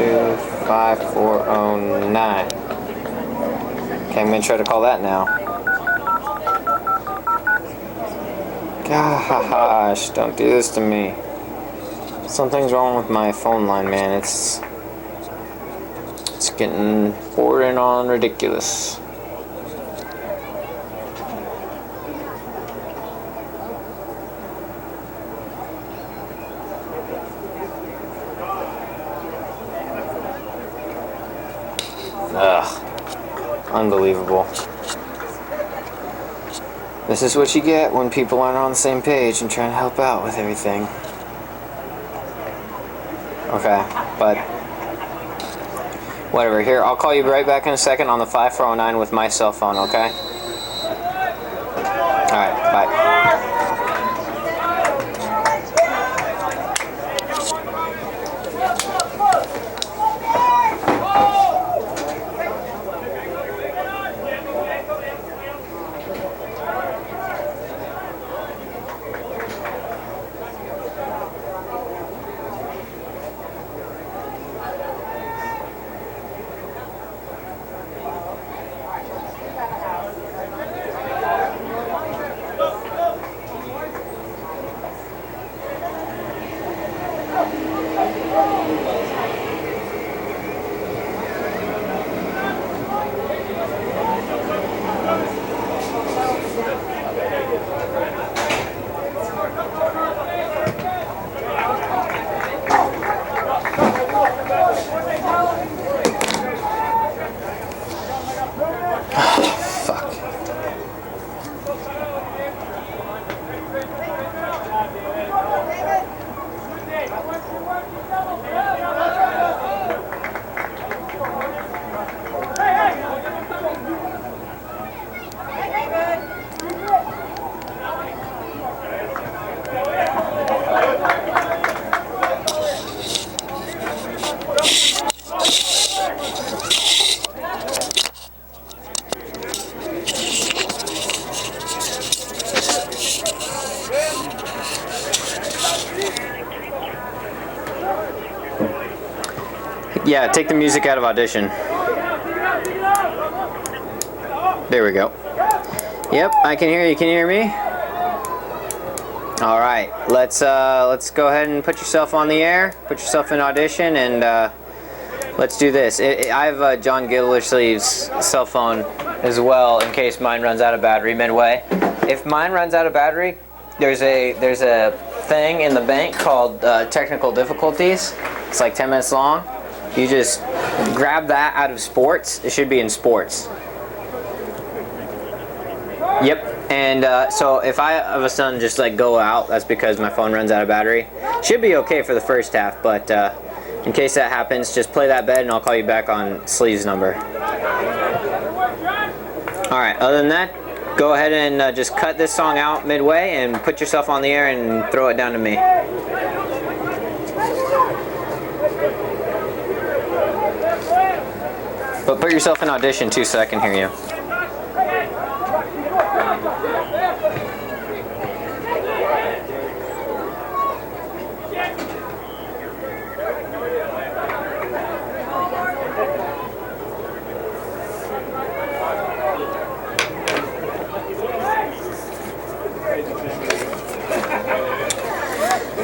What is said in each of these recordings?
25409. Okay, I'm gonna try to call that now. Gosh, don't do this to me. Something's wrong with my phone line, man. It's getting bordering on ridiculous. Ugh. Unbelievable. This is what you get when people aren't on the same page and trying to help out with everything. Okay, but whatever. Here, I'll call you right back in a second on the 5409 with my cell phone, okay? Alright, bye. Yeah, take the music out of audition. There we go. Yep, I can hear you. Can you hear me? All right, let's go ahead and put yourself on the air. Put yourself in audition, and let's do this. I have John Gildersleeve's cell phone as well, in case mine runs out of battery midway. If mine runs out of battery, there's a thing in the bank called technical difficulties. It's like 10 minutes long. You just grab that out of sports. It should be in sports. Yep. And so if I all of a sudden just like go out, that's because my phone runs out of battery. Should be okay for the first half, but in case that happens, just play that bed and I'll call you back on Sleeve's number. Alright, other than that, go ahead and just cut this song out midway and put yourself on the air and throw it down to me. But put yourself in audition too so I can hear you.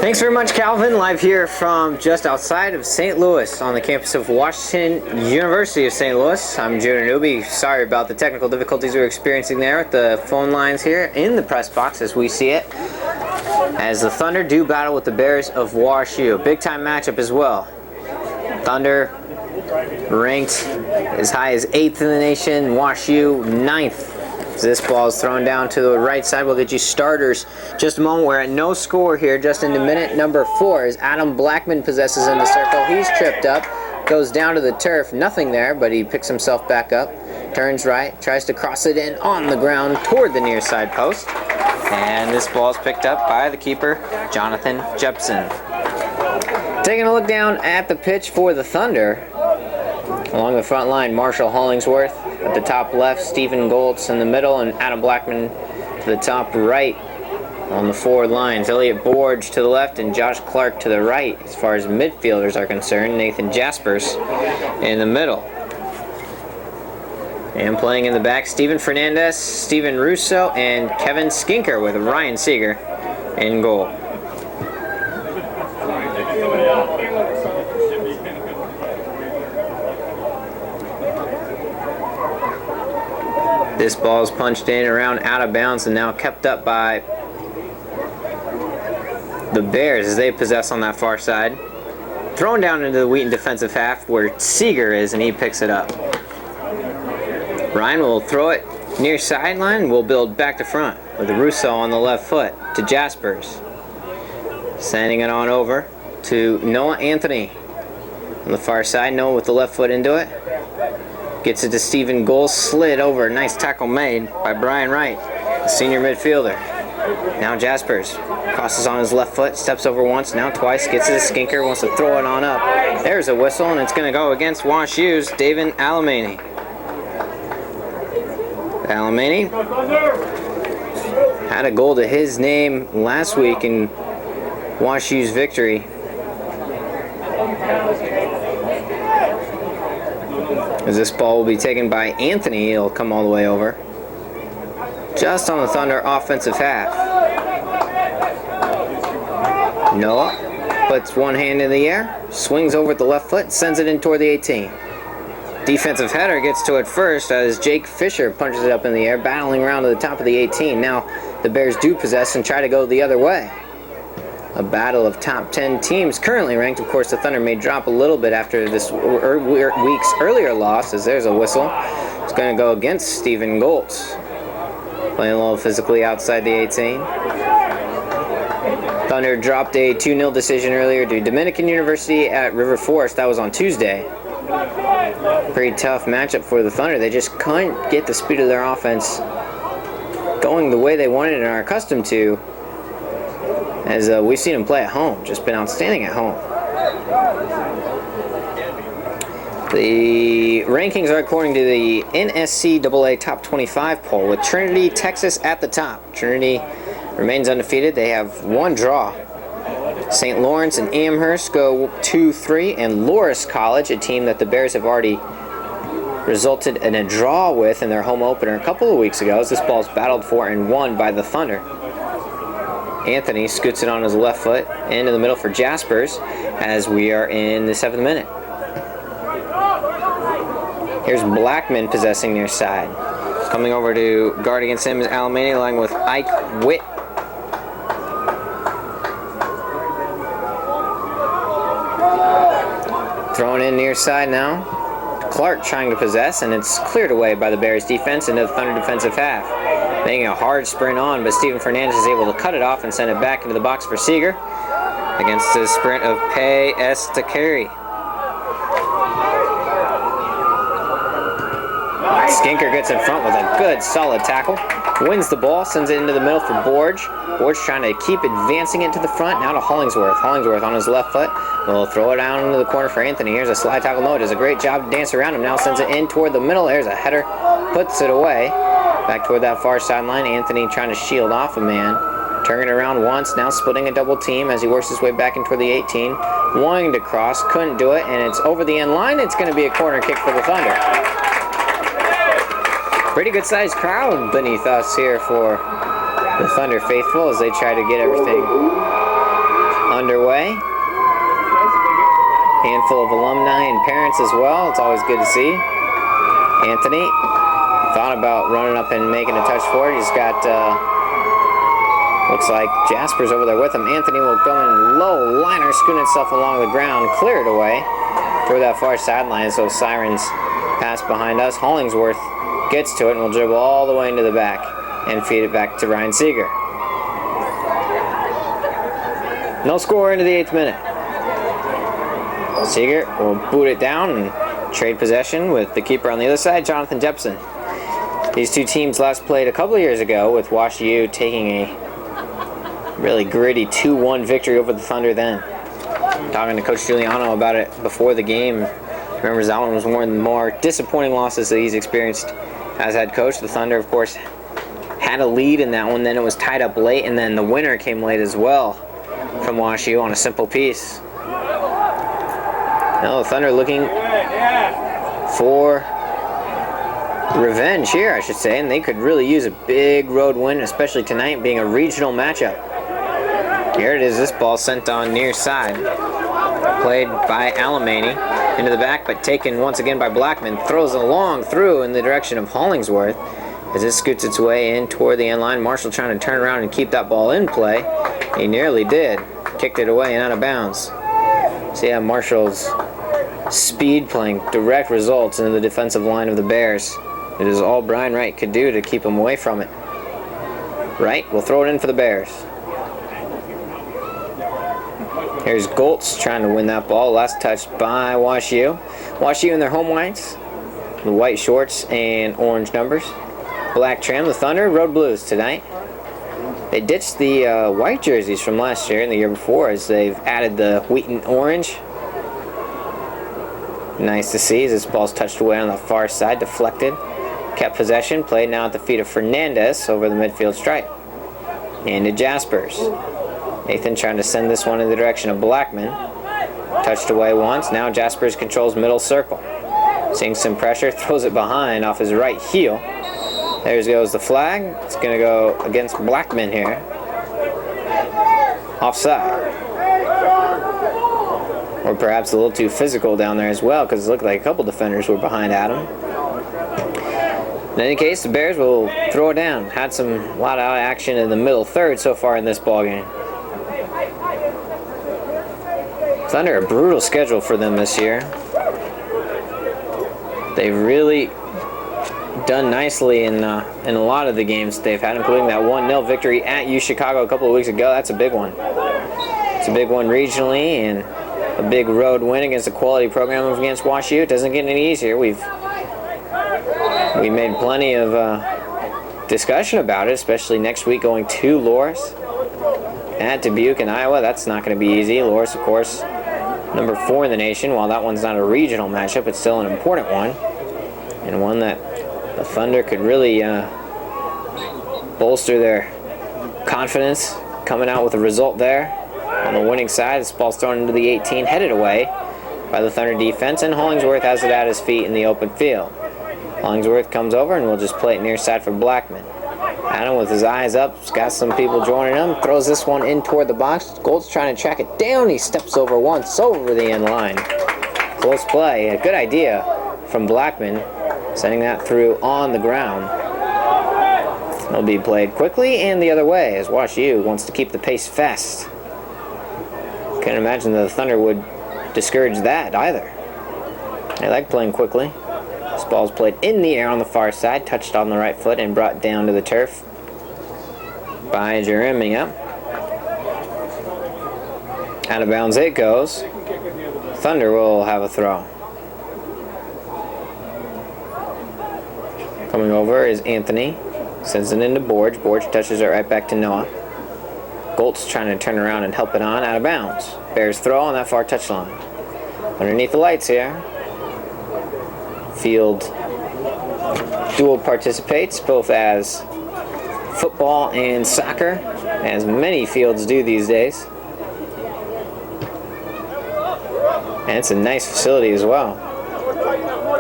Thanks very much, Calvin. Live here from just outside of St. Louis on the campus of Washington University of St. Louis. I'm Junior Newby. Sorry about the technical difficulties we're experiencing there with the phone lines here in the press box as we see it. As the Thunder do battle with the Bears of WashU. Big time matchup as well. Thunder ranked as high as 8th in the nation. WashU 9th. This ball is thrown down to the right side. We'll get you starters just a moment. We're at no score here, just into minute number 4 as Adam Blackman possesses in the circle. He's tripped up, goes down to the turf. Nothing there, but he picks himself back up, turns right, tries to cross it in on the ground toward the near side post. And this ball is picked up by the keeper, Jonathan Jepson. Taking a look down at the pitch for the Thunder. Along the front line, Marshall Hollingsworth. At the top left, Stephen Goltz in the middle, and Adam Blackman to the top right. on the forward lines. Elliot Borge to the left and Josh Clark to the right as far as midfielders are concerned. Nathan Jaspers in the middle. And playing in the back, Steven Fernandez, Steven Russo, and Kevin Skinker with Ryan Seeger in goal. This ball is punched in around out of bounds and now kept up by the Bears as they possess on that far side. Thrown down into the Wheaton defensive half where Seeger is, and he picks it up. Ryan will throw it near sideline. We'll build back to front with Russo on the left foot to Jaspers. Sending it on over to Noah Anthony. On the far side, Noah with the left foot into it. Gets it to Stephen Goal, slid over. Nice tackle made by Brian Wright, the senior midfielder. Now Jaspers crosses on his left foot, steps over once, now twice, gets it to Skinker, wants to throw it on up. There's a whistle, and it's going to go against Wash U's David Alamany. Alamany had a goal to his name last week in Wash U's victory. As this ball will be taken by Anthony, it'll come all the way over. Just on the Thunder offensive half. Noah puts one hand in the air, swings over at the left foot, sends it in toward the 18. Defensive header gets to it first as Jake Fisher punches it up in the air, battling around to the top of the 18. Now the Bears do possess and try to go the other way. A battle of top 10 teams currently ranked. Of course, the Thunder may drop a little bit after this week's earlier loss, as there's a whistle. It's going to go against Stephen Goltz. Playing a little physically outside the 18. Thunder dropped a 2-0 decision earlier to Dominican University at River Forest. That was on Tuesday. Pretty tough matchup for the Thunder. They just couldn't get the speed of their offense going the way they wanted and are accustomed to, as we've seen them play at home. Just been outstanding at home. The rankings are according to the NSCAA Top 25 poll, with Trinity, Texas at the top. Trinity remains undefeated. They have one draw. St. Lawrence and Amherst go 2-3, and Loras College, a team that the Bears have already resulted in a draw with in their home opener a couple of weeks ago, as this ball is battled for and won by the Thunder. Anthony scoots it on his left foot into the middle for Jaspers as we are in the 7th minute. Here's Blackman possessing near side. Coming over to guard against him is Alamany, along with Ike Witt. Thrown in near side now. Clark trying to possess, and it's cleared away by the Bears defense into the Thunder defensive half. Making a hard sprint on, but Steven Fernandez is able to cut it off and send it back into the box for Seeger against the sprint of Pay Estakari. Skinker gets in front with a good, solid tackle. Wins the ball, sends it into the middle for Borge. Borge trying to keep advancing it to the front. Now to Hollingsworth. Hollingsworth on his left foot. Will throw it down into the corner for Anthony. Here's a slide tackle. Noah does a great job to dance around him. Now sends it in toward the middle. There's a header. Puts it away. Back toward that far sideline. Anthony trying to shield off a man. Turning it around once. Now splitting a double team as he works his way back in toward the 18. Wanting to cross. Couldn't do it. And it's over the end line. It's going to be a corner kick for the Thunder. Pretty good sized crowd beneath us here for the Thunder faithful as they try to get everything underway. Handful of alumni and parents as well. It's always good to see. Anthony thought about running up and making a touch for it. He's got, looks like Jaspers over there with him. Anthony will go in low liner, scooting itself along the ground, clear it away through that far sideline. So Sirens pass behind us. Hollingsworth gets to it and will dribble all the way into the back and feed it back to Ryan Seeger. No score into the 8th minute. Seeger will boot it down and trade possession with the keeper on the other side, Jonathan Jepson. These two teams last played a couple of years ago, with Wash U taking a really gritty 2-1 victory over the Thunder then. Talking to Coach Giuliano about it before the game. Remembers that one was one of the more disappointing losses that he's experienced as head coach. The Thunder, of course, had a lead in that one, then it was tied up late, and then the winner came late as well from WashU on a simple piece. Now the Thunder looking for revenge here, I should say, and they could really use a big road win, especially tonight being a regional matchup. Here it is, this ball sent on near side. Played by Alemany into the back, but taken once again by Blackman. Throws a long through in the direction of Hollingsworth as it scoots its way in toward the end line. Marshall trying to turn around and keep that ball in play. He nearly did. Kicked it away and out of bounds. See how Marshall's speed playing direct results into the defensive line of the Bears. It is all Brian Wright could do to keep him away from it. Wright will throw it in for the Bears. Here's Goltz trying to win that ball. Last touch by WashU. WashU in their home whites. The white shorts and orange numbers. Black trim. The Thunder, road blues tonight. They ditched the white jerseys from last year and the year before as they've added the Wheaton orange. Nice to see as this ball's touched away on the far side, deflected. Kept possession, played now at the feet of Fernandez over the midfield stripe. And to Jaspers. Nathan trying to send this one in the direction of Blackman. Touched away once, now Jaspers controls middle circle. Seeing some pressure, throws it behind off his right heel. There goes the flag. It's going to go against Blackman here. Offside. Or perhaps a little too physical down there as well, because it looked like a couple defenders were behind Adam. In any case, the Bears will throw it down. Had a lot of action in the middle third so far in this ballgame. Thunder, a brutal schedule for them this year. They've really done nicely in a lot of the games they've had, including that 1-0 victory at UChicago a couple of weeks ago. That's a big one. It's a big one regionally, and a big road win against a quality program against WashU. It doesn't get any easier. We made plenty of discussion about it, especially next week going to Loras at Dubuque in Iowa. That's not going to be easy. Loras, of course, number 4 in the nation. While that one's not a regional matchup, it's still an important one, and one that the Thunder could really bolster their confidence coming out with a result there. On the winning side, this ball's thrown into the 18, headed away by the Thunder defense, and Hollingsworth has it at his feet in the open field. Hollingsworth comes over and will just play it near side for Blackman. Adam with his eyes up, he's got some people joining him, throws this one in toward the box. Gold's trying to track it down. He steps over once over the end line. Close play, a good idea from Blackman, sending that through on the ground. It'll be played quickly and the other way as WashU wants to keep the pace fast. Can't imagine the Thunder would discourage that either. They like playing quickly. This ball's played in the air on the far side, touched on the right foot and brought down to the turf by Jeremiah. Out of bounds it goes. Thunder will have a throw. Coming over is Anthony. Sends it into Borge. Borge touches it right back to Noah. Goltz trying to turn around and help it on, out of bounds. Bears throw on that far touchline. Underneath the lights here. Field dual participates both as football and soccer, as many fields do these days. And it's a nice facility as well.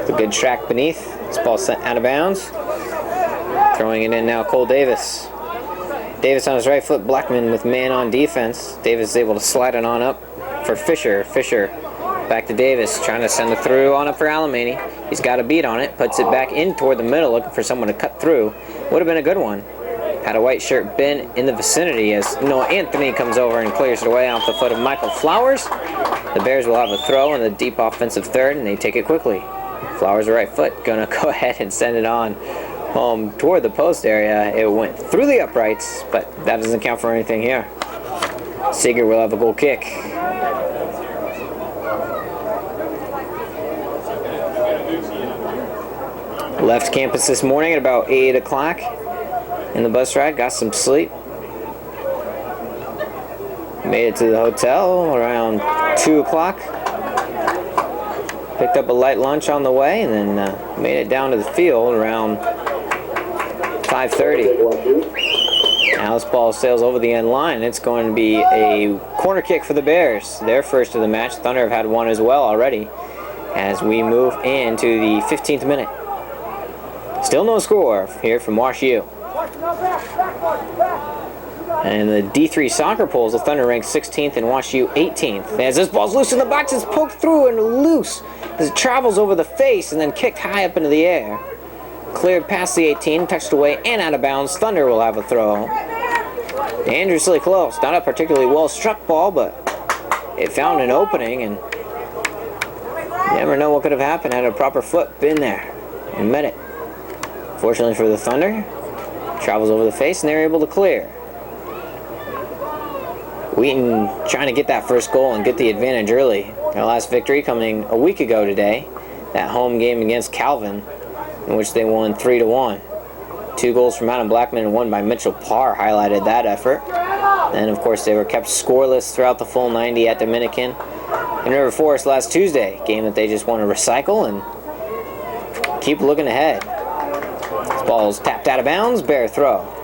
With a good track beneath. This ball sent out of bounds. Throwing it in now, Cole Davis. Davis on his right foot, Blackman with man on defense. Davis is able to slide it on up for Fisher. Fisher back to Davis, trying to send it through on up for Alemany. He's got a beat on it, puts it back in toward the middle, looking for someone to cut through. Would have been a good one. Had a white shirt been in the vicinity as Noah Anthony comes over and clears it away off the foot of Michael Flowers. The Bears will have a throw in the deep offensive third, and they take it quickly. Flowers' right foot, gonna go ahead and send it on home toward the post area. It went through the uprights, but that doesn't count for anything here. Seeger will have a goal kick. Left campus this morning at about 8 o'clock in the bus ride. Got some sleep. Made it to the hotel around 2 o'clock. Picked up a light lunch on the way and then made it down to the field around 5:30. Now this ball sails over the end line. It's going to be a corner kick for the Bears. Their first of the match. Thunder have had one as well already as we move into the 15th minute. Still no score here from Wash U. And the D3 soccer polls, the Thunder ranks 16th and Wash U 18th. As this ball's loose in the box, it's poked through and loose as it travels over the face and then kicked high up into the air. Cleared past the 18, touched away and out of bounds. Thunder will have a throw. Dangerously close. Not a particularly well struck ball, but it found an opening, and you never know what could have happened had a proper foot been there and met it. Fortunately for the Thunder, travels over the face and they're able to clear. Wheaton trying to get that first goal and get the advantage early. Their last victory coming a week ago today, that home game against Calvin, in which they won 3-1. 2 goals from Adam Blackman and 1 by Mitchell Parr highlighted that effort. And of course they were kept scoreless throughout the full 90 at Dominican and River Forest last Tuesday, game that they just want to recycle and keep looking ahead. This ball's tapped out of bounds, Bear throw.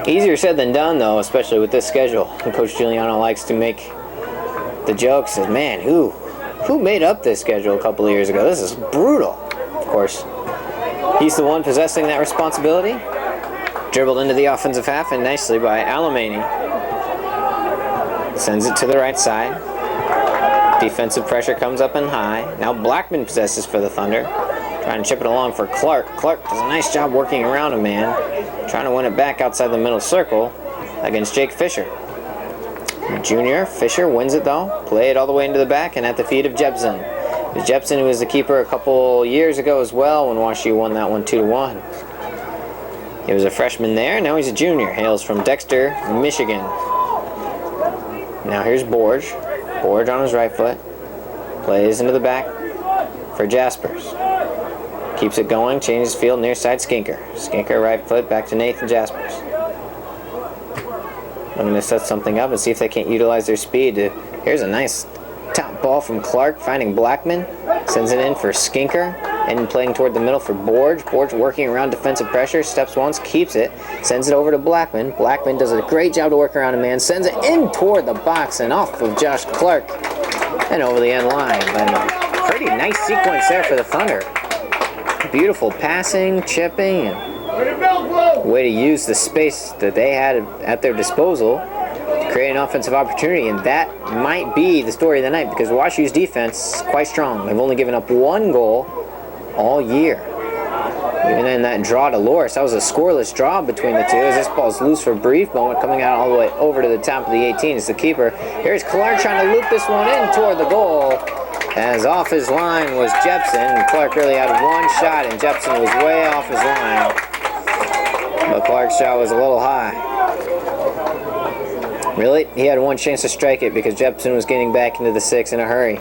Easier said than done though, especially with this schedule. And Coach Giuliano likes to make the joke, says, man, who made up this schedule a couple of years ago? This is brutal. Of course, he's the one possessing that responsibility. Dribbled into the offensive half and nicely by Alamany. Sends it to the right side. Defensive pressure comes up and high. Now Blackman possesses for the Thunder. Trying to chip it along for Clark. Clark does a nice job working around a man. Trying to win it back outside the middle circle against Jake Fisher. Junior Fisher wins it though. Play it all the way into the back and at the feet of Jepson. It was Jepson who was the keeper a couple years ago as well when Wash U won that one 2-1. He was a freshman there. Now he's a junior. Hails from Dexter, Michigan. Now here's Borge. Borge on his right foot. Plays into the back for Jaspers. Keeps it going, changes field, near side Skinker. Skinker right foot, back to Nathan Jaspers. I'm going to set something up and see if they can't utilize their speed. Here's a nice top ball from Clark, finding Blackman. Sends it in for Skinker, and playing toward the middle for Borge. Borge working around defensive pressure, steps once, keeps it, sends it over to Blackman. Blackman does a great job to work around a man, sends it in toward the box and off of Josh Clark and over the end line. But a pretty nice sequence there for the Thunder. Beautiful passing, chipping, and way to use the space that they had at their disposal to create an offensive opportunity, and that might be the story of the night because Wash U's defense is quite strong. They've only given up 1 goal all year. Even in that draw to Loris, that was a scoreless draw between the two as this ball's loose for a brief moment, coming out all the way over to the top of the 18 is the keeper. Here's Clark trying to loop this one in toward the goal. As off his line was Jepson, and Clark really had 1 shot, and Jepson was way off his line. But Clark's shot was a little high. Really, he had 1 chance to strike it because Jepson was getting back into the 6 in a hurry.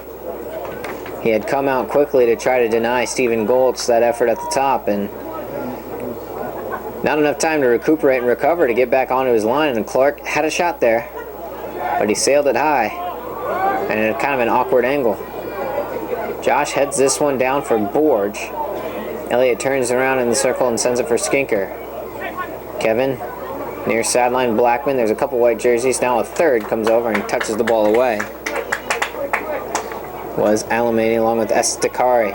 He had come out quickly to try to deny Stephen Goltz that effort at the top, and not enough time to recuperate and recover to get back onto his line, and Clark had a shot there, but he sailed it high, and at kind of an awkward angle. Josh heads this one down for Borge. Elliott turns around in the circle and sends it for Skinker. Kevin, near sideline Blackman. There's a couple white jerseys. Now a third comes over and touches the ball away. Was Alamany along with Estakari.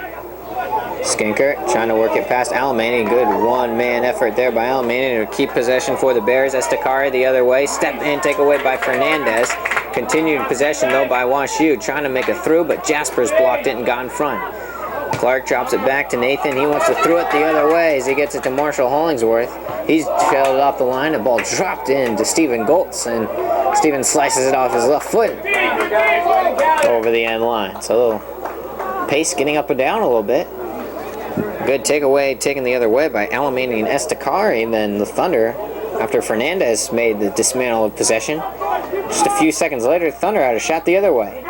Skinker trying to work it past Alamany. Good 1-man effort there by Alamany to keep possession for the Bears. Estakari the other way. Step in, take away by Fernandez. Continued possession though by Wash U, trying to make a through, but Jaspers blocked it and got in front. Clark drops it back to Nathan. He wants to throw it the other way as he gets it to Marshall Hollingsworth. He's trailed it off the line. The ball dropped in to Stephen Goltz, and Stephen slices it off his left foot over the end line. So a little pace getting up and down a little bit. Good takeaway taken the other way by Alamany and Estakari, and then the Thunder, after Fernandez made the dismantle of possession, just a few seconds later, Thunder had a shot the other way.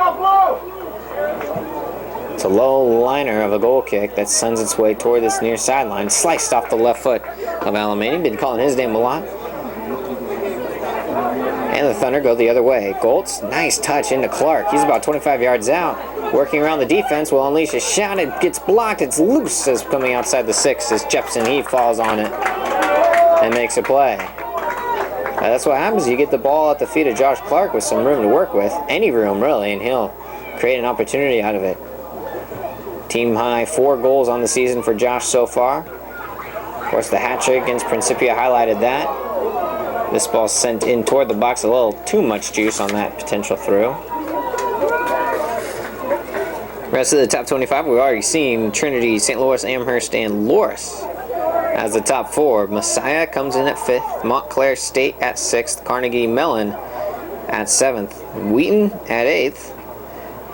It's a low liner of a goal kick that sends its way toward this near sideline, sliced off the left foot of Alamany. Been calling his name a lot. And the Thunder go the other way. Goltz, nice touch into Clark. He's about 25 yards out. Working around the defense will unleash a shot. It gets blocked. It's loose as coming outside the 6 as Jepson, he falls on it and makes a play. That's what happens. You get the ball at the feet of Josh Clark with some room to work with. Any room, really, and he'll create an opportunity out of it. Team high 4 goals on the season for Josh so far. Of course, the hat trick against Principia highlighted that. This ball sent in toward the box, a little too much juice on that potential throw. Rest of the top 25, we've already seen Trinity, St. Louis, Amherst, and Loris as the top 4. Messiah comes in at 5th, Montclair State at 6th, Carnegie Mellon at 7th, Wheaton at 8th,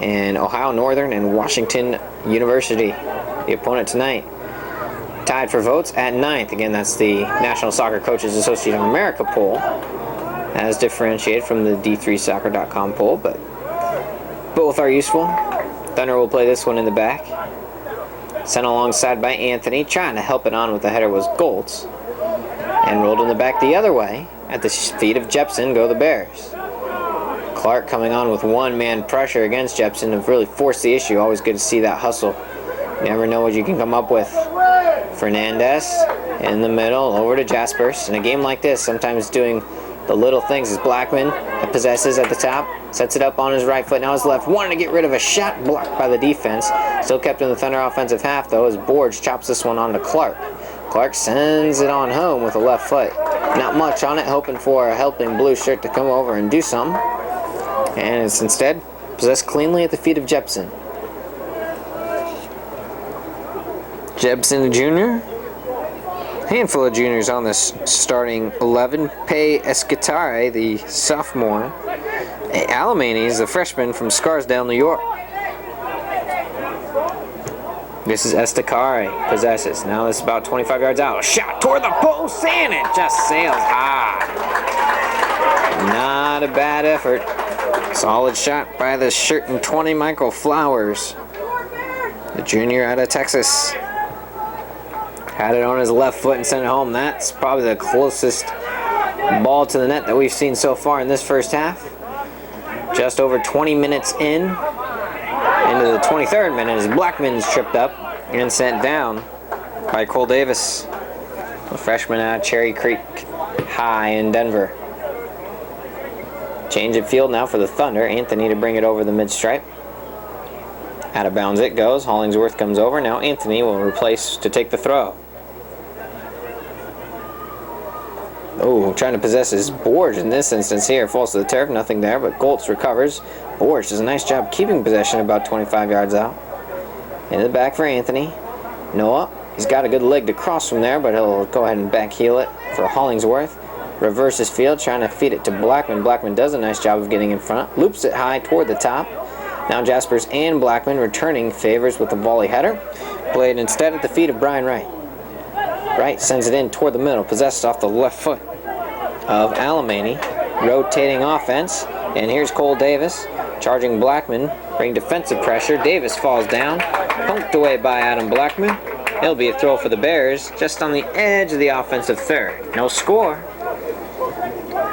and Ohio Northern and Washington University, the opponent tonight. Tied for votes at 9th. Again, that's the National Soccer Coaches Association of America poll, as differentiated from the D3Soccer.com poll, but both are useful. Thunder will play this one in the back. Sent alongside by Anthony, trying to help it on with the header was Goltz, and rolled in the back the other way. At the feet of Jepson go the Bears. Clark coming on with one-man pressure against Jepson to really force the issue. Always good to see that hustle. You never know what you can come up with. Fernandez in the middle, over to Jaspers. In a game like this, sometimes doing the little things as Blackman possesses at the top, sets it up on his right foot, now his left, wanting to get rid of a shot blocked by the defense. Still kept in the Thunder offensive half though, as Borge chops this one on to Clark. Clark sends it on home with a left foot. Not much on it, hoping for a helping blue shirt to come over and do something. And it's instead possessed cleanly at the feet of Jepson. Jepson Jr. Handful of juniors on this starting 11. Pei Escatare, the sophomore. Alamany is the freshman from Scarsdale, New York. This is Estacare, possesses. Now this is about 25 yards out. A shot toward the post, and it just sails high. Not a bad effort. Solid shot by the shirt and 20, Michael Flowers, the junior out of Texas. Had it on his left foot and sent it home. That's probably the closest ball to the net that we've seen so far in this first half. Just over 20 minutes into the 23rd minute as Blackman's tripped up and sent down by Cole Davis, a freshman out of Cherry Creek High in Denver. Change of field now for the Thunder. Anthony to bring it over the mid-stripe. Out of bounds it goes. Hollingsworth comes over. Now Anthony will replace to take the throw. Oh, trying to possess his Borge in this instance here. Falls to the turf, nothing there, but Goltz recovers. Borge does a nice job keeping possession about 25 yards out. In the back for Anthony. Noah, he's got a good leg to cross from there, but he'll go ahead and back heel it for Hollingsworth. Reverses field, trying to feed it to Blackman. Blackman does a nice job of getting in front. Loops it high toward the top. Now Jaspers and Blackman returning favors with the volley header. Played instead at the feet of Brian Wright. Wright sends it in toward the middle, possessed off the left foot of Alamany. Rotating offense, and here's Cole Davis charging Blackman, bring defensive pressure. Davis falls down, punked away by Adam Blackman. It'll be a throw for the Bears, just on the edge of the offensive third. No score.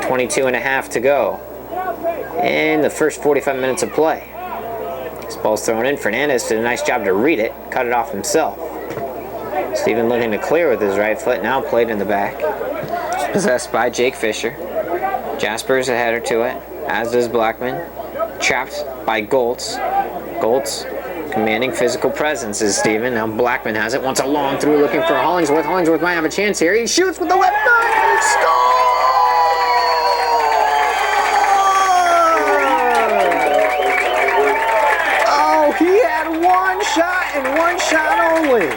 22.5 to go in the first 45 minutes of play. This ball's thrown in. Fernandez did a nice job to read it, cut it off himself. Steven looking to clear with his right foot, now played in the back. Possessed by Jake Fisher. Jaspers a header to it, as does Blackman. Trapped by Goltz. Goltz commanding physical presence is Steven. Now Blackman has it, wants a long through looking for Hollingsworth. Hollingsworth might have a chance here. He shoots with the left foot. Score! Oh, he had one shot and one shot only.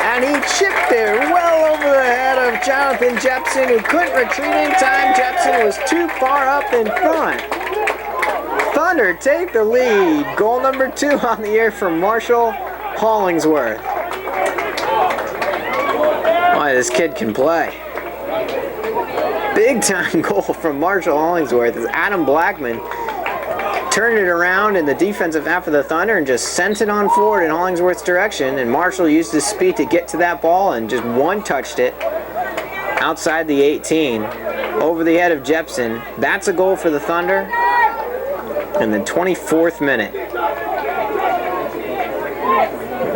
And he chipped there well over the head of Jonathan Jepson, who couldn't retreat in time. Jepson was too far up in front. Thunder take the lead. Goal number 2 on the year from Marshall Hollingsworth. Boy, this kid can play. Big time goal from Marshall Hollingsworth as Adam Blackman turned it around in the defensive half of the Thunder and just sent it on forward in Hollingsworth's direction, and Marshall used his speed to get to that ball and just one-touched it outside the 18. over the head of Jepson. That's a goal for the Thunder in the 24th minute.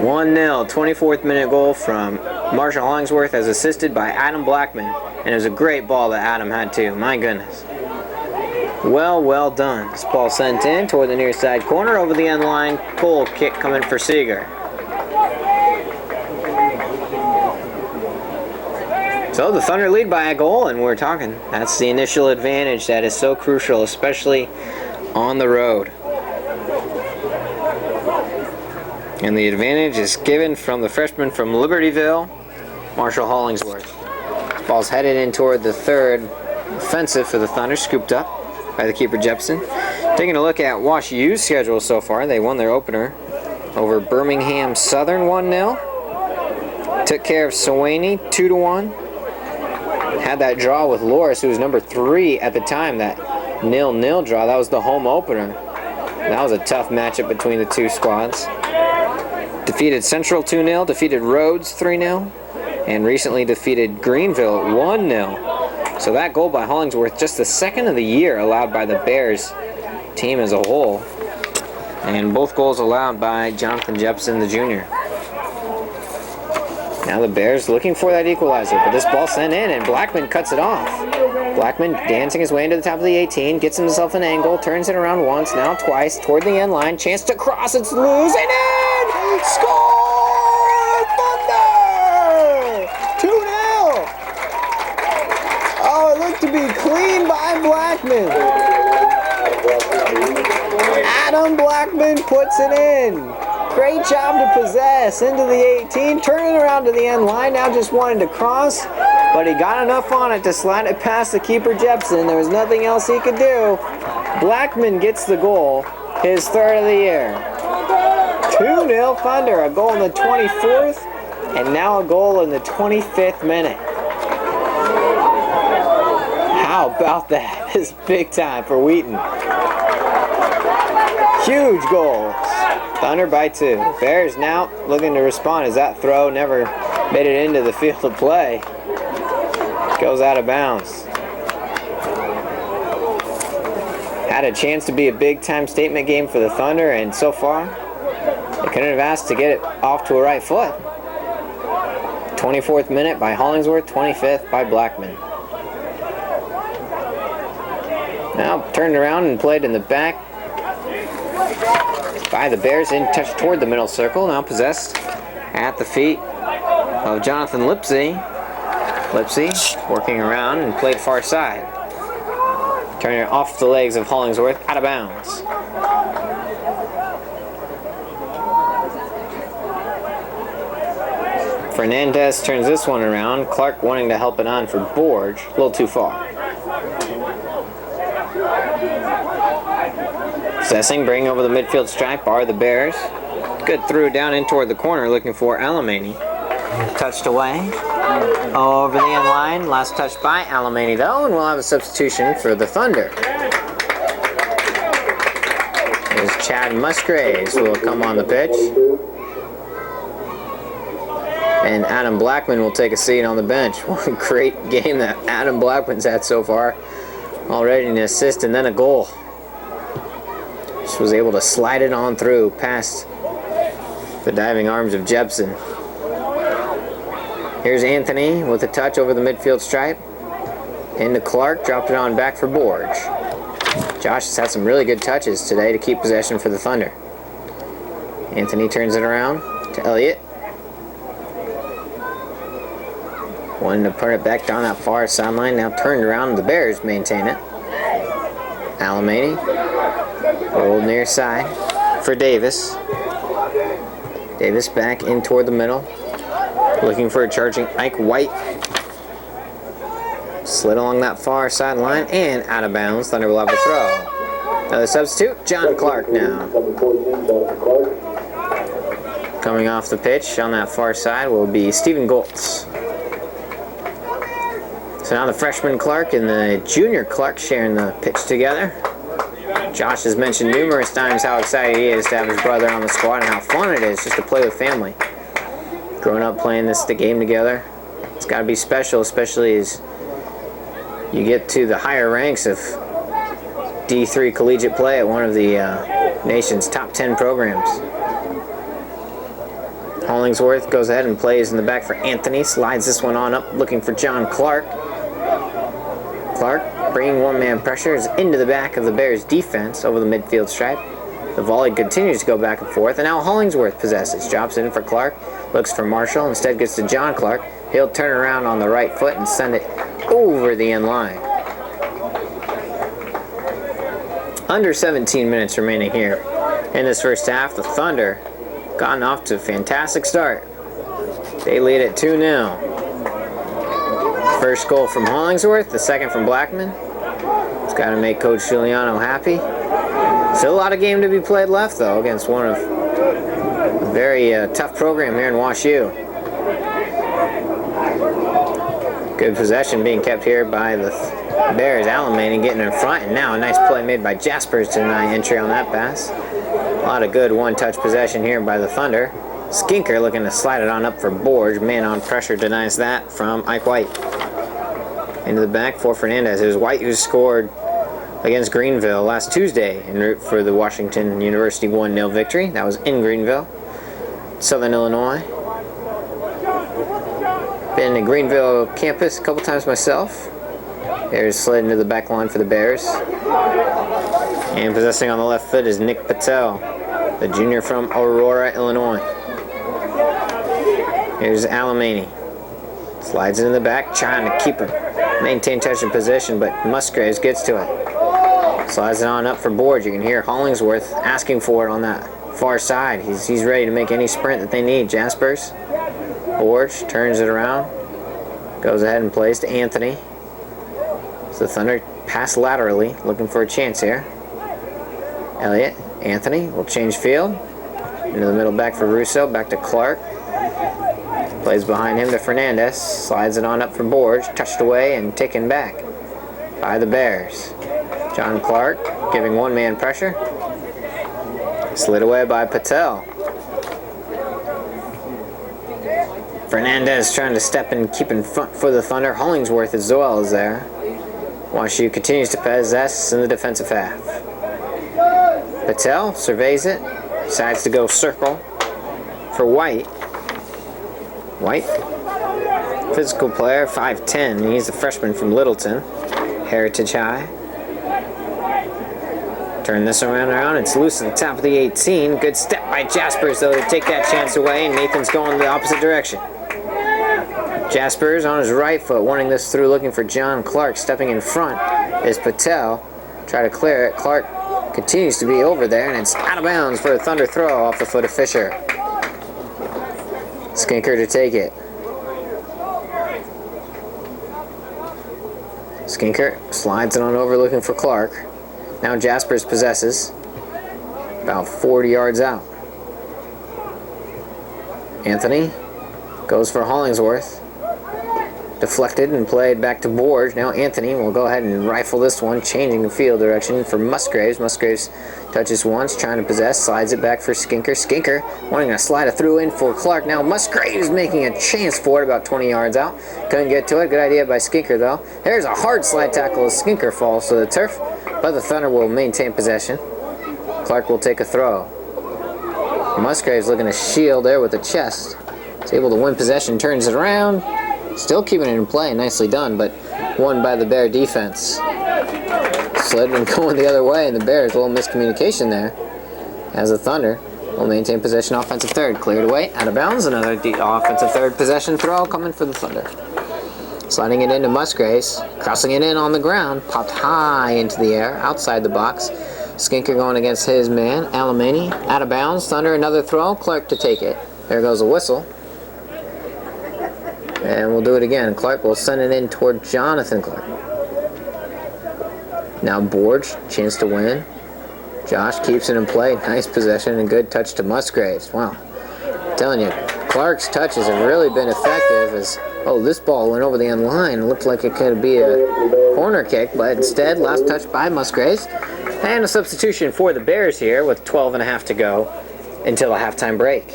1-0, 24th minute goal from Marshall Hollingsworth, as assisted by Adam Blackman. And it was a great ball that Adam had too. My goodness. Well done. This ball sent in toward the near side corner over the end line. Goal kick coming for Seeger. So the Thunder lead by a goal, and we're talking. That's the initial advantage that is so crucial, especially on the road. And the advantage is given from the freshman from Libertyville, Marshall Hollingsworth. This ball's headed in toward the third offensive for the Thunder, scooped up by the keeper Jepson. Taking a look at Wash U's schedule so far, they won their opener over Birmingham Southern 1-0. Took care of Sewanee 2-1. Had that draw with Loris, who was number 3 at the time, that 0-0 draw. That was the home opener. That was a tough matchup between the two squads. Defeated Central 2-0, defeated Rhodes 3-0, and recently defeated Greenville 1-0. So that goal by Hollingsworth, just the second of the year allowed by the Bears team as a whole. And both goals allowed by Jonathan Jepson, the junior. Now the Bears looking for that equalizer, but this ball sent in and Blackman cuts it off. Blackman dancing his way into the top of the 18, gets himself an angle, turns it around once, now twice, toward the end line, chance to cross, it's loose, and in! Score! Thunder! 2-0! Oh, it looked to be clean by Blackman. Adam Blackman puts it in. Great job to possess into the 18, turning around to the end line, now just wanted to cross, but he got enough on it to slide it past the keeper Jepson. There was nothing else he could do. Blackman gets the goal, his third of the year. 2-0 Thunder, a goal in the 24th, and now a goal in the 25th minute. How about that? This is big time for Wheaton. Huge goals. Thunder by 2. Bears now looking to respond as that throw never made it into the field of play. Goes out of bounds. Had a chance to be a big-time statement game for the Thunder, and so far, they couldn't have asked to get it off to a right foot. 24th minute by Hollingsworth, 25th by Blackman. Now turned around and played in the back by the Bears, in touch toward the middle circle, now possessed at the feet of Jonathan Lipsy. Lipsy working around and played far side. Turning it off the legs of Hollingsworth, out of bounds. Fernandez turns this one around. Clark wanting to help it on for Borge, a little too far. Possessing, bringing over the midfield stripe are the Bears. Good through down in toward the corner, looking for Alamany. Touched away over the end line. Last touch by Alamany though, and we'll have a substitution for the Thunder. Here's Chad Musgraves who will come on the pitch. And Adam Blackman will take a seat on the bench. What a great game that Adam Blackman's had so far. Already an assist and then a goal. Just was able to slide it on through past the diving arms of Jepson. Here's Anthony with a touch over the midfield stripe. Into Clark, dropped it on back for Borge. Josh has had some really good touches today to keep possession for the Thunder. Anthony turns it around to Elliott. Wanting to put it back down that far sideline, now turned around, the Bears maintain it. Alamany, rolled near side for Davis. Davis back in toward the middle, looking for a charging Ike White. Slid along that far sideline and out of bounds. Thunder will have a throw. Another substitute, John Clark now. Coming off the pitch on that far side will be Stephen Goltz. So now the freshman Clark and the junior Clark sharing the pitch together. Josh has mentioned numerous times how excited he is to have his brother on the squad and how fun it is just to play with family. Growing up playing the game together, it's got to be special, especially as you get to the higher ranks of D3 collegiate play at one of the nation's top 10 programs. Hollingsworth goes ahead and plays in the back for Anthony. Slides this one on up, looking for John Clark. Clark, bringing one-man pressure, is into the back of the Bears' defense over the midfield stripe. The volley continues to go back and forth, and now Hollingsworth possesses. Drops it in for Clark, looks for Marshall, instead gets to John Clark. He'll turn around on the right foot and send it over the end line. Under 17 minutes remaining here in this first half. The Thunder gotten off to a fantastic start. They lead at 2-0. First goal from Hollingsworth, the second from Blackman. It's got to make Coach Giuliano happy. Still a lot of game to be played left, though, against one of a very tough program here in Wash U. Good possession being kept here by the Bears. Alamany getting in front, and now a nice play made by Jaspers to deny entry on that pass. A lot of good one-touch possession here by the Thunder. Skinker looking to slide it on up for Borge. Man on pressure denies that from Ike White. Into the back for Fernandez. It was White who scored against Greenville last Tuesday en route for the Washington University 1-0 victory. That was in Greenville, Southern Illinois. Been to Greenville campus a couple times myself. There's slid into the back line for the Bears. And possessing on the left foot is Nick Patel, the junior from Aurora, Illinois. Here's Alamany. Slides it in the back, trying to keep it, maintain touch and position, but Musgraves gets to it. Slides it on up for Borge. You can hear Hollingsworth asking for it on that far side. He's ready to make any sprint that they need. Jaspers. Borge turns it around. Goes ahead and plays to Anthony. So the Thunder pass laterally, looking for a chance here. Elliott, Anthony will change field. Into the middle back for Russo, back to Clark. Plays behind him to Fernandez. Slides it on up for Borge. Touched away and taken back by the Bears. John Clark giving one-man pressure. Slid away by Patel. Fernandez trying to step and keep in front for the Thunder. Hollingsworth as well is there. WashU continues to possess in the defensive half. Patel surveys it. Decides to go circle for White. White, physical player, 5'10". He's a freshman from Littleton, Heritage High. Turn this around. It's loose at the top of the 18. Good step by Jaspers, though, to take that chance away, and Nathan's going the opposite direction. Jaspers on his right foot, wanting this through, looking for John Clark. Stepping in front is Patel. Try to clear it. Clark continues to be over there, and it's out of bounds for a Thunder throw off the foot of Fisher. Skinker to take it. Skinker slides it on over looking for Clark. Now Jaspers possesses. About 40 yards out. Anthony goes for Hollingsworth. Deflected and played back to Borge. Now Anthony will go ahead and rifle this one, changing the field direction for Musgraves. Musgraves touches once, trying to possess, slides it back for Skinker. Skinker wanting to slide it through in for Clark. Now Musgraves making a chance for it about 20 yards out. Couldn't get to it. Good idea by Skinker, though. There's a hard slide tackle as Skinker falls to the turf, but the Thunder will maintain possession. Clark will take a throw. Musgraves looking to shield there with the chest. He's able to win possession, turns it around. Still keeping it in play, nicely done, but won by the Bear defense. Slidman going the other way, and the Bears, a little miscommunication there. As the Thunder will maintain possession, offensive third. Cleared away, out of bounds, another offensive third possession throw coming for the Thunder. Sliding it into Musgraves, crossing it in on the ground, popped high into the air, outside the box. Skinker going against his man, Alamany, out of bounds. Thunder, another throw, Clark to take it. There goes a whistle. And we'll do it again. Clark will send it in toward Jonathan Clark. Now Borge, chance to win. Josh keeps it in play. Nice possession and good touch to Musgraves. Wow. I'm telling you, Clark's touches have really been effective as, this ball went over the end line. It looked like it could be a corner kick, but instead, last touch by Musgraves. And a substitution for the Bears here with 12.5 to go until a halftime break.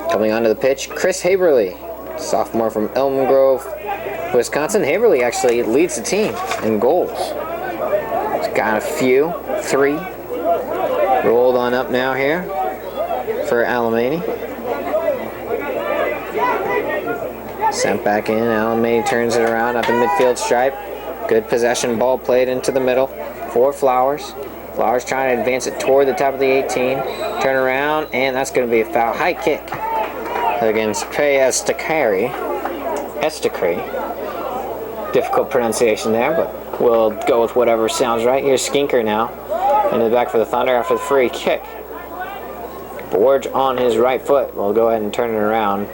Coming onto the pitch, Chris Haberly. Sophomore from Elm Grove Wisconsin. Haverly actually leads the team in goals. He's got a few, 3. Rolled on up now here for Alamany. Sent back in. Alamany turns it around at the midfield stripe. Good possession, ball played into the middle for Flowers. Flowers trying to advance it toward the top of the 18. Turn around, and that's going to be a foul. High kick against Pei Estakari. Difficult pronunciation there, but we'll go with whatever sounds right. Here's Skinker now. Into the back for the Thunder after the free kick. Borge on his right foot. We'll go ahead and turn it around.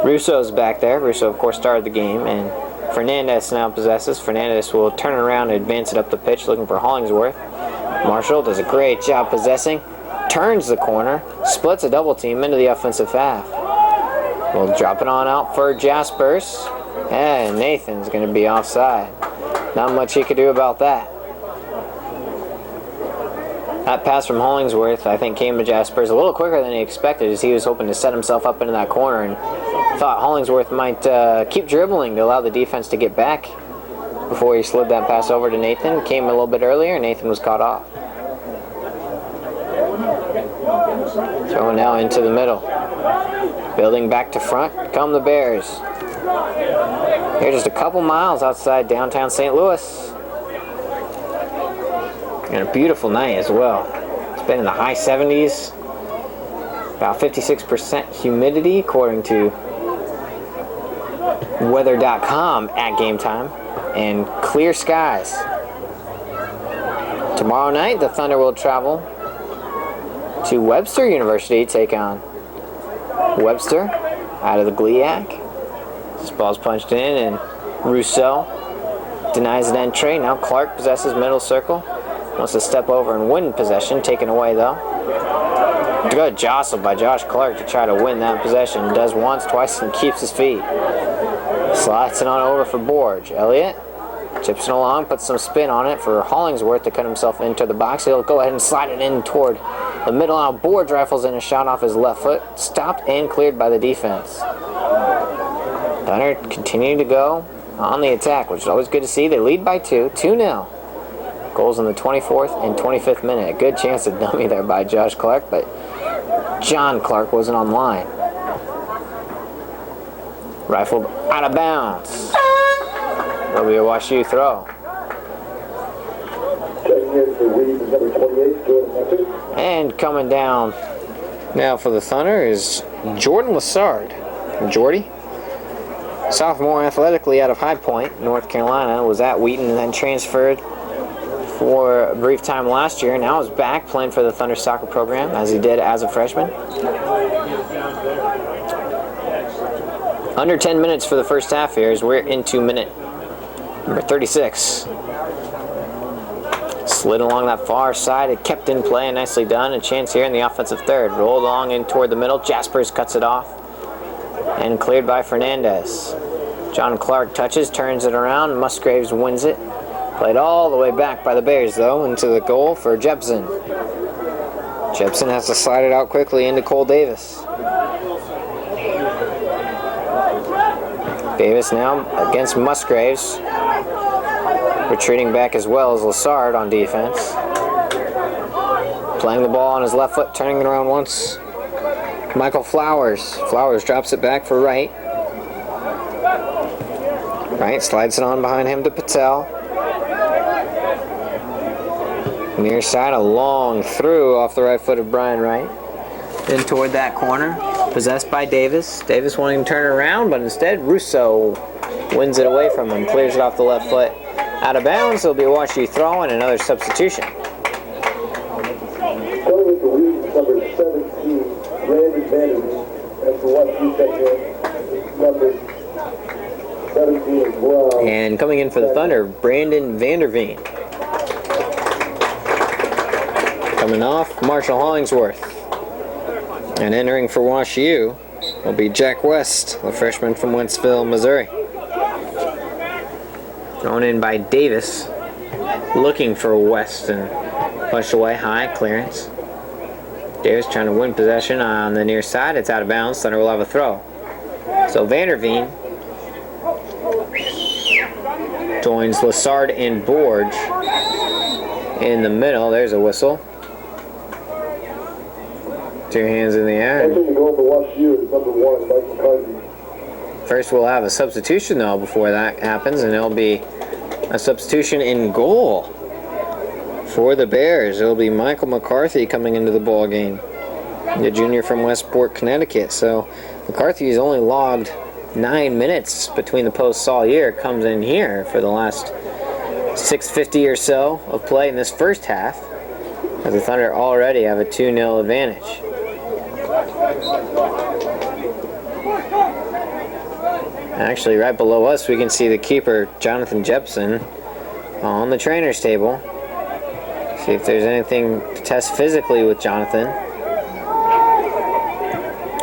Russo's back there. Russo, of course, started the game, and Fernandez now possesses. Fernandez will turn it around and advance it up the pitch, looking for Hollingsworth. Marshall does a great job possessing. Turns the corner. Splits a double team into the offensive half. We'll drop it on out for Jaspers. And Nathan's going to be offside. Not much he could do about that. That pass from Hollingsworth, I think, came to Jaspers a little quicker than he expected, as he was hoping to set himself up into that corner and thought Hollingsworth might keep dribbling to allow the defense to get back before he slid that pass over to Nathan. Came a little bit earlier, and Nathan was caught off. Throwing now into the middle. Building back to front come the Bears. They're just a couple miles outside downtown St. Louis. And a beautiful night as well. It's been in the high 70s. About 56% humidity according to weather.com at game time. And clear skies. Tomorrow night the Thunder will travel to Webster University to take on Webster out of the GLIAC. This ball's punched in, and Rousseau denies an entry. Now Clark possesses middle circle. Wants to step over and win possession. Taken away, though. Good jostle by Josh Clark to try to win that possession. Does once, twice, and keeps his feet. Slots it on over for Borge. Elliott chips it along, puts some spin on it for Hollingsworth to cut himself into the box. He'll go ahead and slide it in toward the middle. Now Borge rifles in a shot off his left foot. Stopped and cleared by the defense. Thunder continue to go on the attack, which is always good to see. They lead by 2-0. Goals in the 24th and 25th minute. A good chance of dummy there by Josh Clark, but John Clark wasn't online. Rifled out of bounds. That'll be a WashU throw. And coming down now for the Thunder is Jordan Lassard. Jordy, sophomore athletically out of High Point, North Carolina, was at Wheaton and then transferred for a brief time last year. Now is back playing for the Thunder soccer program as he did as a freshman. Under 10 minutes for the first half here as we're into minute number 36. Slid along that far side. It kept in play and nicely done. A chance here in the offensive third. Rolled along in toward the middle. Jaspers cuts it off. And cleared by Fernandez. John Clark touches, turns it around. Musgraves wins it. Played all the way back by the Bears, though, into the goal for Jepson. Jepson has to slide it out quickly into Cole Davis. Davis now against Musgraves. Retreating back as well as Lassard on defense. Playing the ball on his left foot, turning it around once. Michael Flowers. Flowers drops it back for Wright. Wright slides it on behind him to Patel. Near side, a long through off the right foot of Brian Wright. Then toward that corner, possessed by Davis. Davis wanting to turn it around, but instead Russo wins it away from him, clears it off the left foot. Out of bounds, there'll be a WashU throw and another substitution. Number 17, Randy Vandermeer. That's the WashU second. Number 17 as well. And coming in for the Thunder, Brandon Vanderveen. Coming off, Marshall Hollingsworth. And entering for WashU will be Jack West, the freshman from Wentzville, Missouri. Thrown in by Davis, looking for West and punched away high, clearance. Davis trying to win possession on the near side. It's out of bounds. Thunder will have a throw. So Vanderveen joins Lassard and Borge in the middle. There's a whistle. 2 hands in the air. Entering the goal for WashU is number 1, Mike McCarthy. First, we'll have a substitution, though, before that happens, and it'll be a substitution in goal for the Bears. It'll be Michael McCarthy coming into the ball game, the junior from Westport, Connecticut. So McCarthy's only logged 9 minutes between the posts all year. Comes in here for the last 6:50 or so of play in this first half, as the Thunder already have a 2-0 advantage. Actually, right below us, we can see the keeper, Jonathan Jepson, on the trainer's table. See if there's anything to test physically with Jonathan.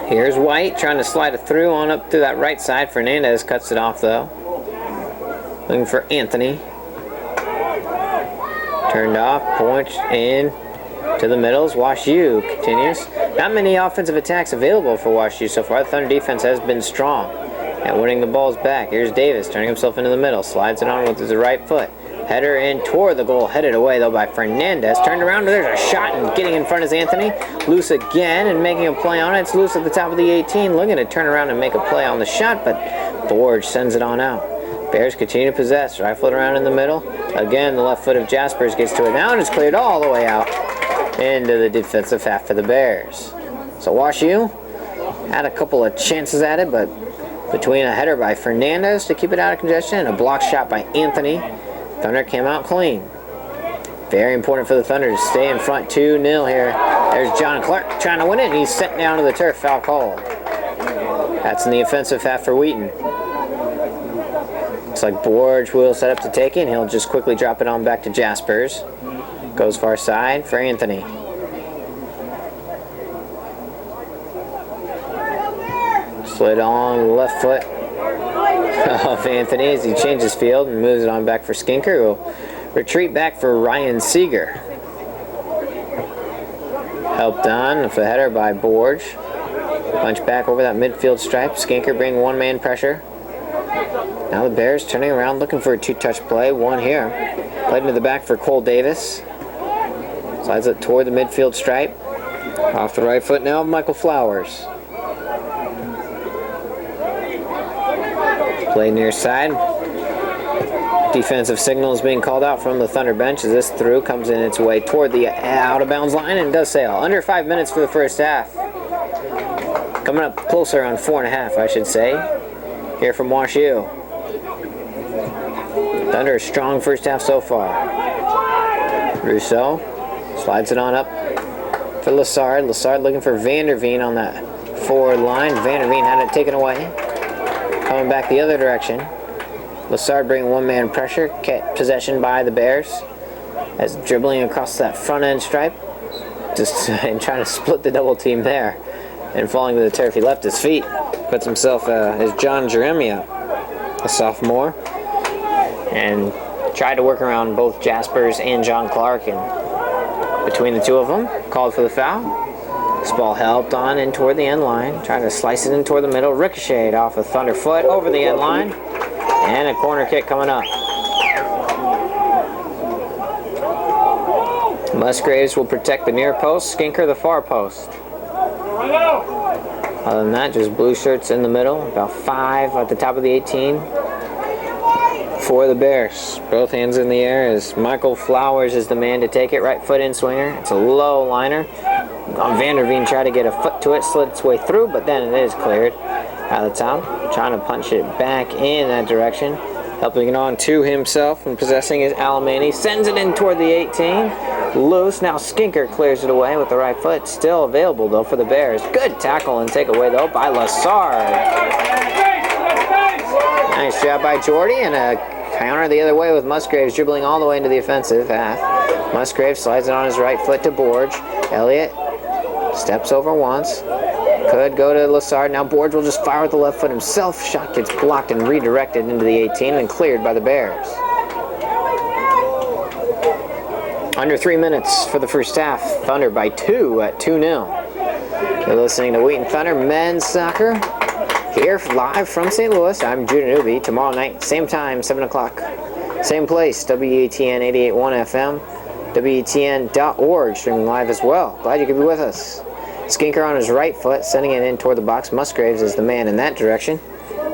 Here's White trying to slide it through on up to that right side. Fernandez cuts it off, though. Looking for Anthony. Turned off, points in to the middles. WashU continues. Not many offensive attacks available for WashU so far. The Thunder defense has been strong at winning the balls back. Here's Davis turning himself into the middle. Slides it on with his right foot. Header in toward the goal. Headed away, though, by Fernandez. Turned around. There's a shot, and getting in front is Anthony. Loose again and making a play on it. It's loose at the top of the 18. Looking to turn around and make a play on the shot, but Borge sends it on out. Bears continue to possess. Rifle it around in the middle. Again, the left foot of Jaspers gets to it now, and it's cleared all the way out into the defensive half for the Bears. So WashU had a couple of chances at it, but between a header by Fernandez to keep it out of congestion and a block shot by Anthony, Thunder came out clean. Very important for the Thunder to stay in front 2-0 here. There's John Clark trying to win it, and he's sent down to the turf. Foul call. That's in the offensive half for Wheaton. Looks like Borge will set up to take it, and he'll just quickly drop it on back to Jaspers. Goes far side for Anthony. Slid on the left foot of Anthony as he changes field and moves it on back for Skinker, who will retreat back for Ryan Seeger. Helped on with a header by Borge. Punch back over that midfield stripe. Skinker bringing one-man pressure. Now the Bears turning around looking for a 2-touch play. One here. Played into the back for Cole Davis. Slides it toward the midfield stripe. Off the right foot now, Michael Flowers. Play near side. Defensive signal is being called out from the Thunder bench as this through comes in its way toward the out-of-bounds line and does sail. Under 5 minutes for the first half. Coming up closer on 4.5, I should say. Here from WashU. Thunder a strong first half so far. Rousseau slides it on up for Lassard. Lassard looking for Vanderveen on that forward line. Vanderveen had it taken away. Coming back the other direction. Lassard bringing one-man pressure. Kept possession by the Bears. As dribbling across that front end stripe. Just and trying to split the double team there. And falling to the turf. He left his feet. Puts himself as John Jeremia, a sophomore. And tried to work around both Jaspers and John Clark. And between the two of them, called for the foul. This ball helped on in toward the end line. Trying to slice it in toward the middle. Ricocheted off a Thunder foot over the end line. And a corner kick coming up. Musgraves will protect the near post. Skinker the far post. Other than that, just blue shirts in the middle. About 5 at the top of the 18 for the Bears. Both hands in the air as Michael Flowers is the man to take it. Right foot in swinger. It's a low liner. Vanderveen tried to get a foot to it, slid its way through, but then it is cleared out of the top. Trying to punch it back in that direction. Helping it on to himself and possessing is Alemany. Sends it in toward the 18. Loose. Now Skinker clears it away with the right foot. Still available, though, for the Bears. Good tackle and takeaway, though, by Lassard. Nice job by Jordy, and a counter the other way with Musgraves dribbling all the way into the offensive half. Musgraves slides it on his right foot to Borge. Elliott steps over once. Could go to Lassard. Now Borge will just fire with the left foot himself. Shot gets blocked and redirected into the 18 and cleared by the Bears. Under 3 minutes for the first half. Thunder by 2 at 2-0. You're listening to Wheaton Thunder Men's Soccer here live from St. Louis. I'm Judah Newby. Tomorrow night, same time, 7 o'clock. Same place, WETN 88.1 FM, WETN.org, streaming live as well. Glad you could be with us. Skinker on his right foot, sending it in toward the box. Musgraves is the man in that direction.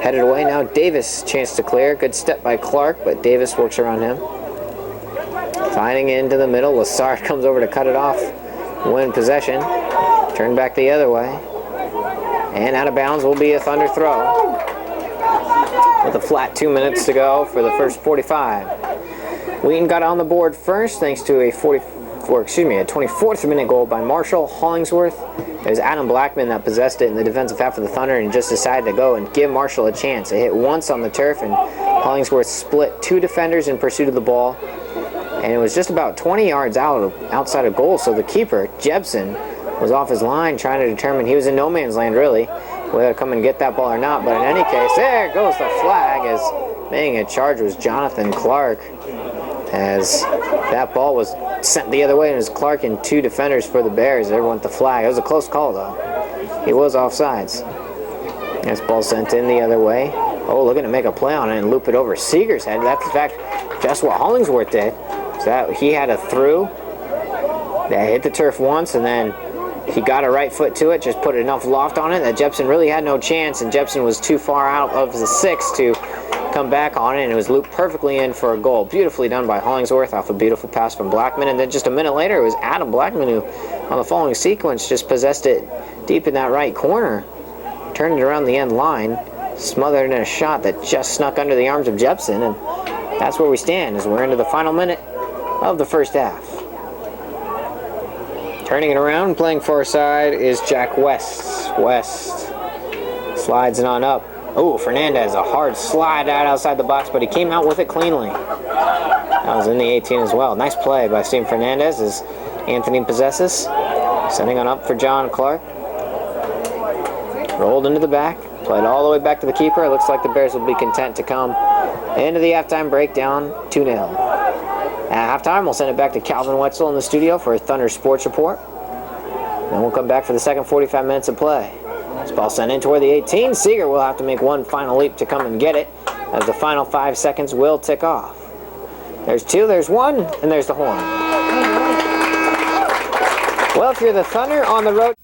Headed away now, Davis, chance to clear. Good step by Clark, but Davis works around him. Finding it into the middle, Lassard comes over to cut it off. Win possession. Turn back the other way. And out of bounds will be a Thunder throw. With a flat 2 minutes to go for the first 45. Wheaton got on the board first thanks to a 24th minute goal by Marshall Hollingsworth. It was Adam Blackman that possessed it in the defensive half of the Thunder and just decided to go and give Marshall a chance. It hit once on the turf and Hollingsworth split 2 defenders in pursuit of the ball. And it was just about 20 yards outside of goal, so the keeper, Jebsen, was off his line trying to determine, he was in no man's land really, whether to come and get that ball or not. But in any case, there goes the flag, as making a charge was Jonathan Clark, as that ball was sent the other way, and it was Clark and 2 defenders for the Bears. There went the flag. It was a close call though. He was offsides. This ball sent in the other way. Oh, looking to make a play on it and loop it over Seeger's head. That's in fact just what Hollingsworth did. So that he had a through that hit the turf once, and then he got a right foot to it, just put enough loft on it that Jepsen really had no chance, and Jepsen was too far out of the 6 to come back on it, and it was looped perfectly in for a goal. Beautifully done by Hollingsworth off a beautiful pass from Blackman, and then just a minute later it was Adam Blackman who, on the following sequence, just possessed it deep in that right corner, turned it around the end line, smothered in a shot that just snuck under the arms of Jepsen, and that's where we stand as we're into the final minute of the first half. Turning it around, playing far side is Jack West. West slides it on up. Oh, Fernandez, a hard slide out outside the box, but he came out with it cleanly. That was in the 18 as well. Nice play by Steve Fernandez as Anthony possesses. Sending on up for John Clark. Rolled into the back, played all the way back to the keeper. It looks like the Bears will be content to come into the halftime breakdown 2-0. At halftime, we'll send it back to Calvin Wetzel in the studio for a Thunder Sports Report. Then we'll come back for the second 45 minutes of play. This ball sent in toward the 18. Seeger will have to make one final leap to come and get it, as the final 5 seconds will tick off. There's 2, there's 1, and there's the horn. Well, if you're the Thunder on the road...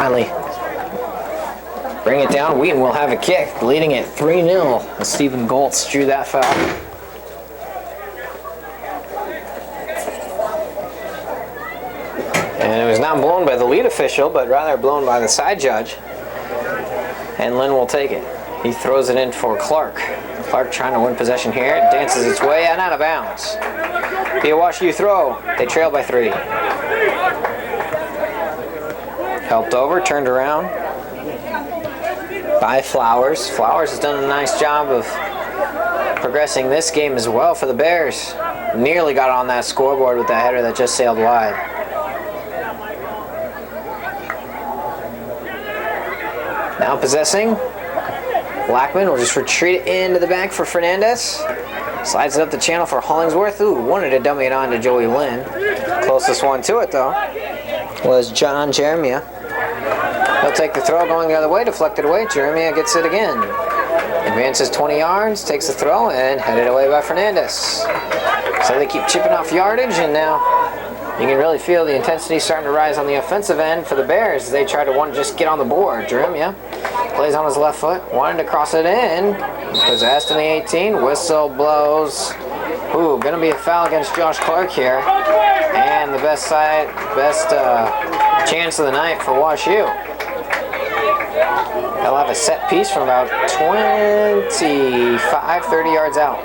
finally bring it down. Wheaton will have a kick, leading it 3-0. Stephen Goltz drew that foul. And it was not blown by the lead official, but rather blown by the side judge. And Lynn will take it. He throws it in for Clark. Clark trying to win possession here. It dances its way and out of bounds. Be a Wash U throw. They trail by 3. Helped over, turned around by Flowers. Flowers has done a nice job of progressing this game as well for the Bears. Nearly got on that scoreboard with that header that just sailed wide. Now possessing. Blackman will just retreat it into the back for Fernandez. Slides it up the channel for Hollingsworth. Ooh, wanted to dummy it on to Joey Lynn. Closest one to it, though, was John Jeremiah. He'll take the throw going the other way, deflected away. Jeremiah gets it again. Advances 20 yards, takes the throw, and headed away by Fernandez. So they keep chipping off yardage, and now you can really feel the intensity starting to rise on the offensive end for the Bears as they try to just get on the board. Jeremiah plays on his left foot, wanted to cross it in. Possessed in the 18, whistle blows. Ooh, gonna be a foul against Josh Clark here. And the best chance of the night for Wash U. They'll have a set piece from about 25, 30 yards out.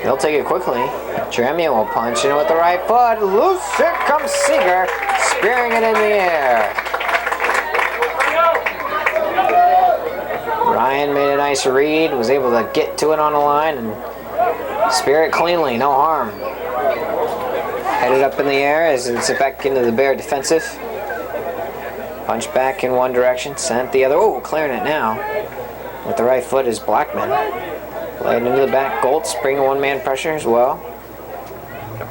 They'll take it quickly. Jeremiah will punch in with the right foot. Loose, here comes Seeger, spearing it in the air. Ryan made a nice read, was able to get to it on the line and spear it cleanly, no harm. Headed up in the air as it's back into the Bear defensive. Punch back in one direction, sent the other. Oh, clearing it now. With the right foot is Blackman. Played into the back. Goltz bringing one-man pressure as well.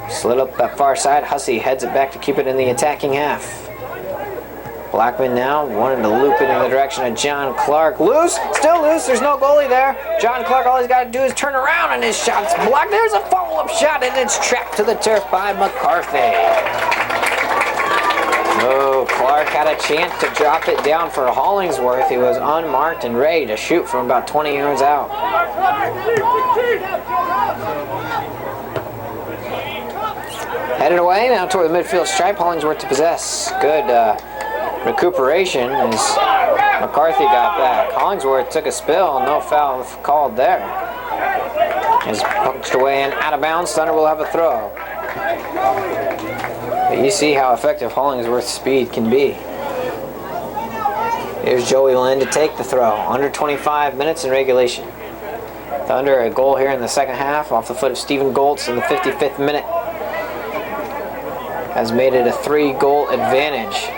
Slid up that far side. Hussey heads it back to keep it in the attacking half. Blackman now wanting to loop it in the direction of John Clark. Loose, still loose, there's no goalie there. John Clark, all he's got to do is turn around and his shot's blocked. There's a follow-up shot and it's trapped to the turf by McCarthy. Oh, Clark had a chance to drop it down for Hollingsworth. He was unmarked and ready to shoot from about 20 yards out. Headed away now toward the midfield stripe. Hollingsworth to possess. Good recuperation as McCarthy got back. Hollingsworth took a spill, no foul called there. Is punched away and out of bounds. Thunder will have a throw. But you see how effective Hollingsworth's speed can be. Here's Joey Lynn to take the throw. Under 25 minutes in regulation. Thunder a goal here in the second half off the foot of Stephen Goltz in the 55th minute. Has made it a 3-goal advantage.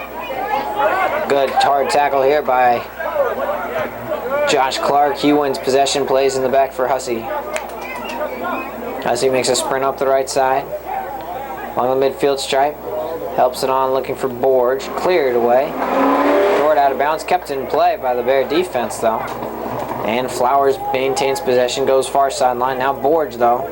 Good hard tackle here by Josh Clark. He wins possession, plays in the back for Hussey. Hussey makes a sprint up the right side. Along the midfield stripe. Helps it on, looking for Borge. Cleared away. Throw it out of bounds. Kept in play by the Bear defense, though. And Flowers maintains possession, goes far sideline. Now Borge, though,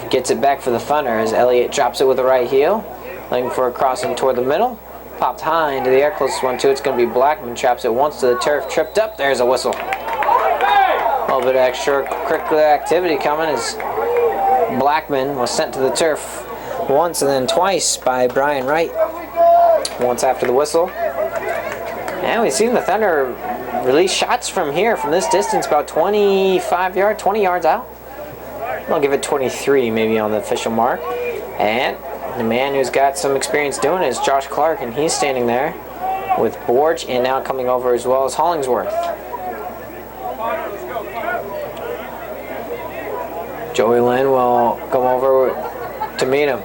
gets it back for the Thunder as Elliott drops it with the right heel. Looking for a crossing toward the middle. Popped high into the air, closest one to it's going to be Blackman. Traps it once to the turf, tripped up. There's a whistle. A little bit of extracurricular activity coming as Blackman was sent to the turf once and then twice by Brian Wright. Once after the whistle. And we've seen the Thunder release shots from here, from this distance, about 20 yards out. I'll give it 23 maybe on the official mark. And the man who's got some experience doing it is Josh Clark, and he's standing there with Borge and now coming over as well as Hollingsworth. Joey Lynn will come over to meet him.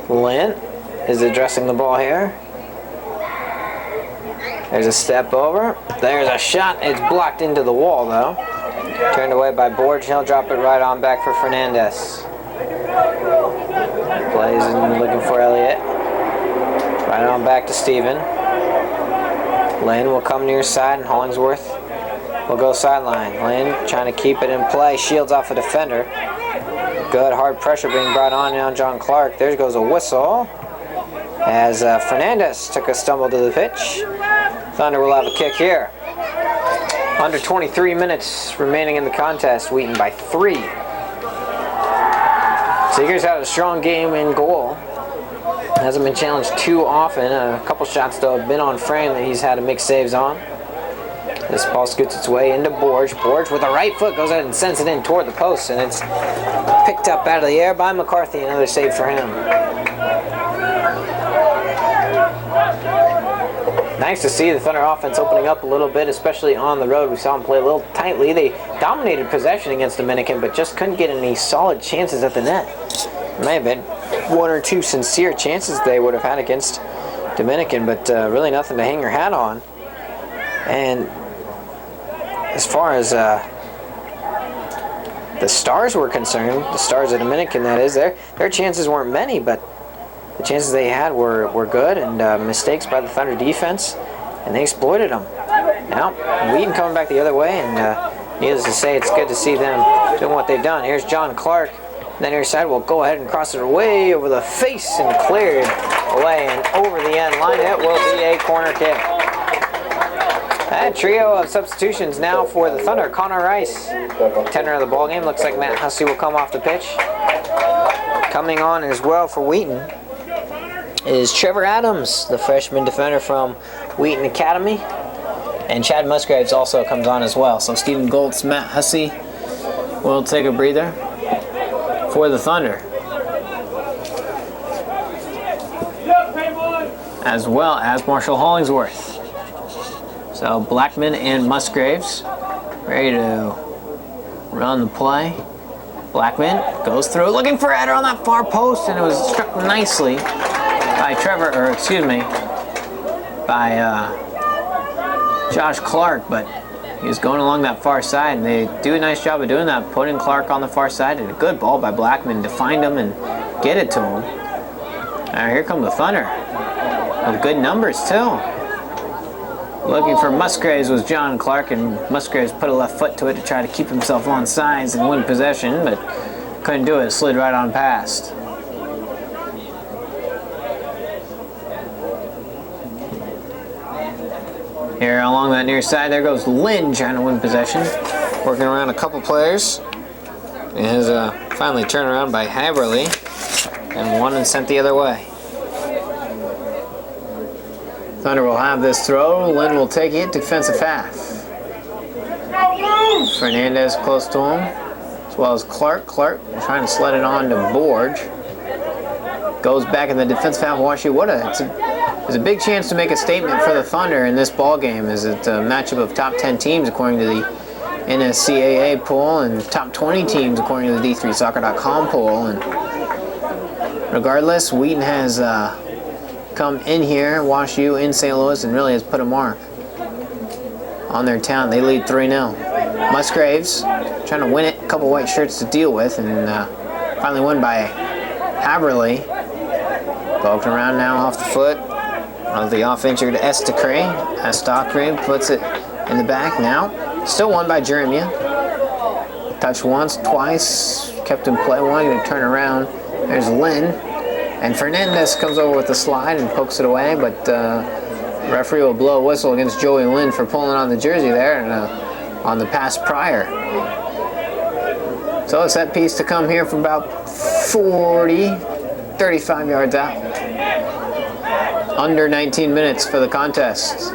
Lynn is addressing the ball here. There's a step over. There's a shot. It's blocked into the wall, though. Turned away by Borge. He'll drop it right on back for Fernandez. Plays and looking for Elliott. Right on back to Steven. Lynn will come near side and Hollingsworth will go sideline. Lynn trying to keep it in play. Shields off a defender. Good hard pressure being brought on now John Clark. There goes a whistle. as Fernandez took a stumble to the pitch. Thunder will have a kick here. Under 23 minutes remaining in the contest. Wheaton by 3. Seegers had a strong game in goal. Hasn't been challenged too often. A couple shots though have been on frame that he's had to make saves on. This ball scoots its way into Borge. Borge with a right foot goes ahead and sends it in toward the post, and it's picked up out of the air by McCarthy. Another save for him. Nice to see the Thunder offense opening up a little bit, especially on the road. We saw them play a little tightly. They dominated possession against Dominican, but just couldn't get any solid chances at the net. It may have been one or two sincere chances they would have had against Dominican, but really nothing to hang your hat on. And as far as the Stars were concerned, the Stars of Dominican, that is, their chances weren't many, but the chances they had were good, and mistakes by the Thunder defense, and they exploited them. Now, Wheaton coming back the other way, and needless to say, it's good to see them doing what they've done. Here's John Clark. Then near side will go ahead and cross it way over the face and cleared away and over the end line. It will be a corner kick. That trio of substitutions now for the Thunder. Connor Rice, tenor of the ball game. Looks like Matt Hussey will come off the pitch. Coming on as well for Wheaton is Trevor Adams, the freshman defender from Wheaton Academy. And Chad Musgraves also comes on as well. So Stephen Goltz, Matt Hussey will take a breather for the Thunder. As well as Marshall Hollingsworth. So Blackman and Musgraves ready to run the play. Blackman goes through, looking for a header on that far post, and it was struck nicely by Josh Clark, but he was going along that far side, and they do a nice job of doing that, putting Clark on the far side, and a good ball by Blackman to find him and get it to him. Alright, here come the Thunder with good numbers too. Looking for Musgraves was John Clark, and Musgraves put a left foot to it to try to keep himself on sides and win possession, but couldn't do it. Slid right on past. Here along that near side, there goes Lynn trying to win possession. Working around a couple players. It has finally turned around by Haverly and won and sent the other way. Thunder will have this throw. Lynn will take it, defensive half. Fernandez close to him, as well as Clark. Clark trying to sled it on to Borge. Goes back in the defensive half. Washi, it's a big chance to make a statement for the Thunder in this ball game. It's a matchup of top 10 teams according to the NSCAA poll, and top 20 teams according to the D3Soccer.com poll. And regardless, Wheaton has come in here, Wash U in St. Louis, and really has put a mark on their town. They lead 3-0. Musgraves trying to win it, a couple white shirts to deal with, and finally won by Haverly. Poked around now off the foot of the off-injured Estacre puts it in the back now. Still won by Jeremia. Touched once, twice, kept in play, wanting to turn around. There's Lynn. And Fernandez comes over with the slide and pokes it away, but the referee will blow a whistle against Joey Lynn for pulling on the jersey there and on the pass prior. So a set piece to come here from about 35 yards out. Under 19 minutes for the contest.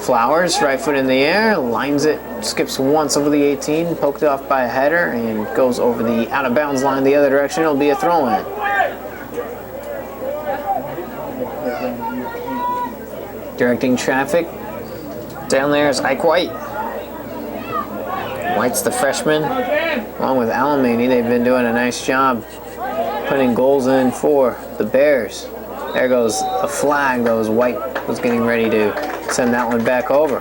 Flowers, right foot in the air, lines it, skips once over the 18, poked off by a header, and goes over the out-of-bounds line the other direction. It'll be a throw-in. Directing traffic down there is Ike White. White's the freshman, along with Alamany. They've been doing a nice job putting goals in for the Bears. There goes a flag, though, as White was getting ready to send that one back over.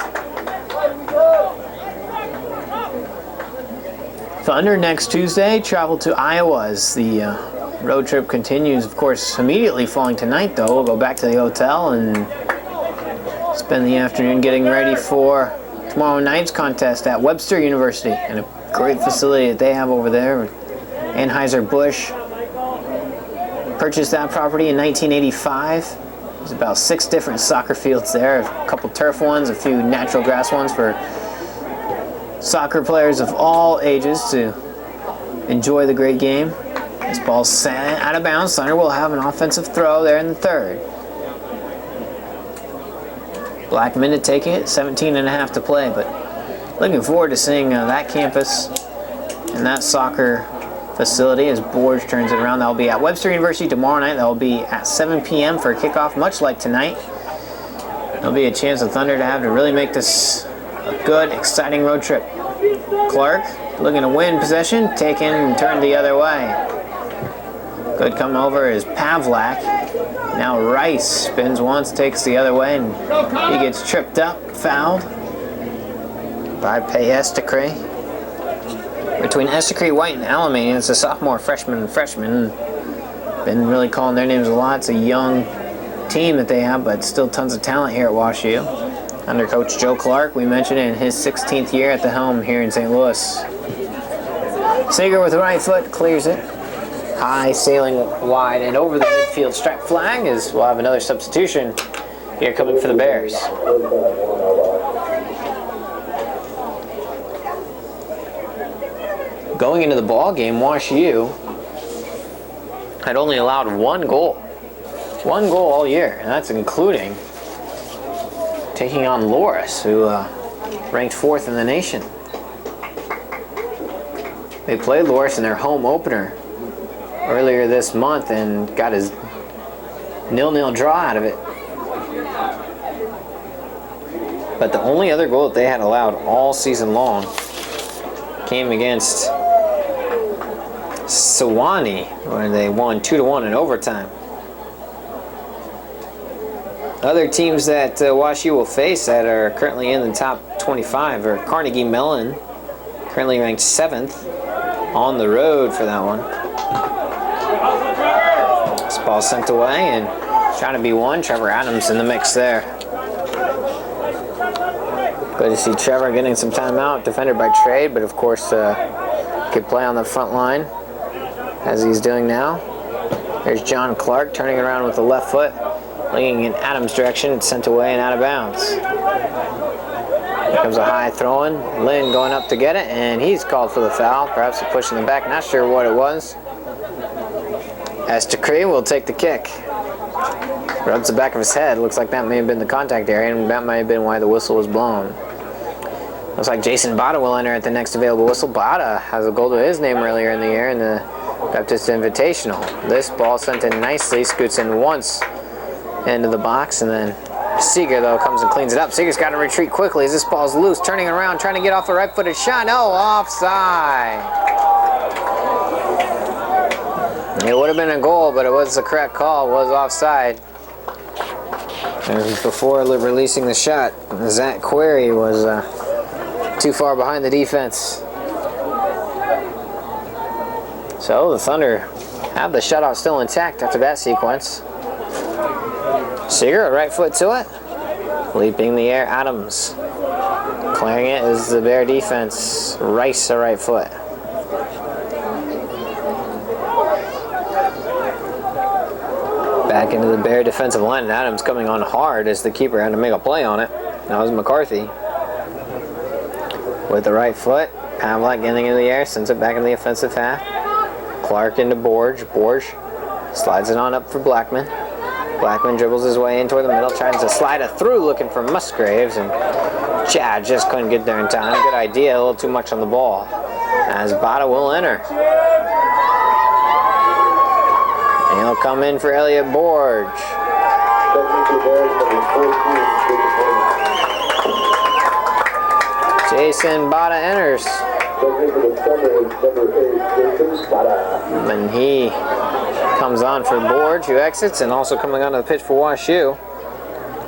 Thunder next Tuesday travel to Iowa as the road trip continues. Of course, immediately following tonight, though, we'll go back to the hotel and spend the afternoon getting ready for tomorrow night's contest at Webster University, and a great facility that they have over there. Anheuser-Busch Purchased that property in 1985. There's about 6 different soccer fields there, a couple turf ones, a few natural grass ones for soccer players of all ages to enjoy the great game. This ball's sent out of bounds. Thunder will have an offensive throw there in the third. Blackman to take it, 17.5 to play, but looking forward to seeing that campus and that soccer facility as Borge turns it around. That will be at Webster University tomorrow night. That will be at 7 p.m. for a kickoff, much like tonight. There'll be a chance of Thunder to really make this a good, exciting road trip. Clark looking to win possession, taken and turned the other way. Good come over is Pavlak. Now Rice spins once, takes the other way, and he gets tripped up, fouled by Esticre. Between Esticre, White, and Alamany, it's a sophomore, freshman, and freshman. Been really calling their names a lot. It's a young team that they have, but still tons of talent here at WashU. Under Coach Joe Clark, we mentioned in his 16th year at the helm here in St. Louis. Seeger with the right foot clears it. High, sailing wide, and over the midfield stripe flag as we'll have another substitution here coming for the Bears. Going into the ball game, WashU had only allowed 1 goal. 1 goal all year, and that's including taking on Loris, who ranked 4th in the nation. They played Loris in their home opener earlier this month and got his 0-0 draw out of it. But the only other goal that they had allowed all season long came against Sewanee, where they won 2-1 in overtime. Other teams that WashU will face that are currently in the top 25 are Carnegie Mellon, currently ranked 7th, on the road for that one. This ball sent away and trying to be won. Trevor Adams in the mix there. Good to see Trevor getting some time out, defended by Trade, but of course could play on the front line as he's doing now. There's John Clark turning around with the left foot, looking in Adams' direction. It's sent away and out of bounds. Here comes a high throw-in. Lynn going up to get it, and he's called for the foul. Perhaps a push in the back. Not sure what it was. Esticre will take the kick. Rubs the back of his head. Looks like that may have been the contact area, and that might have been why the whistle was blown. Looks like Jason Bada will enter at the next available whistle. Bada has a goal to his name earlier in the year in the Baptist Invitational. This ball sent in nicely. Scoots in once into the box, and then Seeger, though, comes and cleans it up. Seeger's got to retreat quickly as this ball's loose, turning around, trying to get off the right-footed shot. Oh, offside. It would have been a goal, but it was the correct call. It was offside. And before releasing the shot, Zach Query was too far behind the defense. So the Thunder have the shutout still intact after that sequence. Seeger, a right foot to it. Leaping the air, Adams. Clearing it is the Bear defense. Rice, a right foot. Back into the Bear defensive line, and Adams coming on hard as the keeper had to make a play on it. That was McCarthy. With the right foot, Pavlak getting into the air, sends it back into the offensive half. Clark into Borge. Borge slides it on up for Blackman. Blackman dribbles his way in toward the middle, tries to slide it through, looking for Musgraves, and Chad just couldn't get there in time. Good idea, a little too much on the ball. As Bada will enter. And he'll come in for Elliot Borge. Jason Bada enters. And he comes on for Borge, who exits, and also coming onto the pitch for WashU,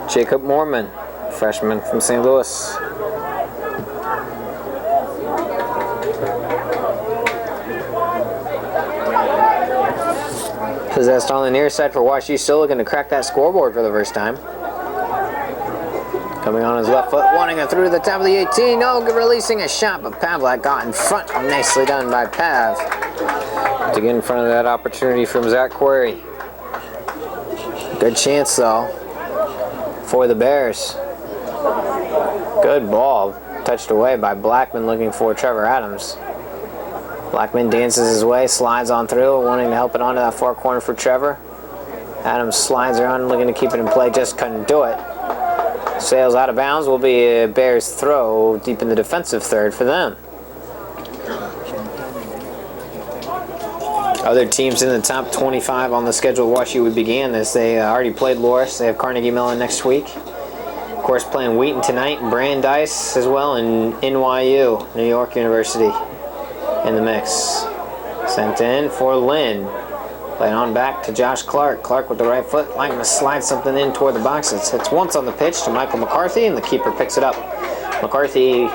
Jacob Moorman, freshman from St. Louis. Possessed on the near side for WashU, still looking to crack that scoreboard for the first time. Coming on his left foot, wanting it through to the top of the 18. No, releasing a shot, but Pavlak got in front. Nicely done by Pav to get in front of that opportunity from Zach Query. Good chance, though, for the Bears. Good ball. Touched away by Blackman looking for Trevor Adams. Blackman dances his way, slides on through, wanting to help it onto that far corner for Trevor. Adams slides around, looking to keep it in play, just couldn't do it. Sails out of bounds, will be a Bears throw deep in the defensive third for them. Other teams in the top 25 on the schedule watch you we began this. They already played Loris. They have Carnegie Mellon next week. Of course, playing Wheaton tonight, Brandeis as well, and NYU, New York University, in the mix. Sent in for Lynn. Playing on back to Josh Clark. Clark with the right foot, liking to slide something in toward the box. It's once on the pitch to Michael McCarthy, and the keeper picks it up. McCarthy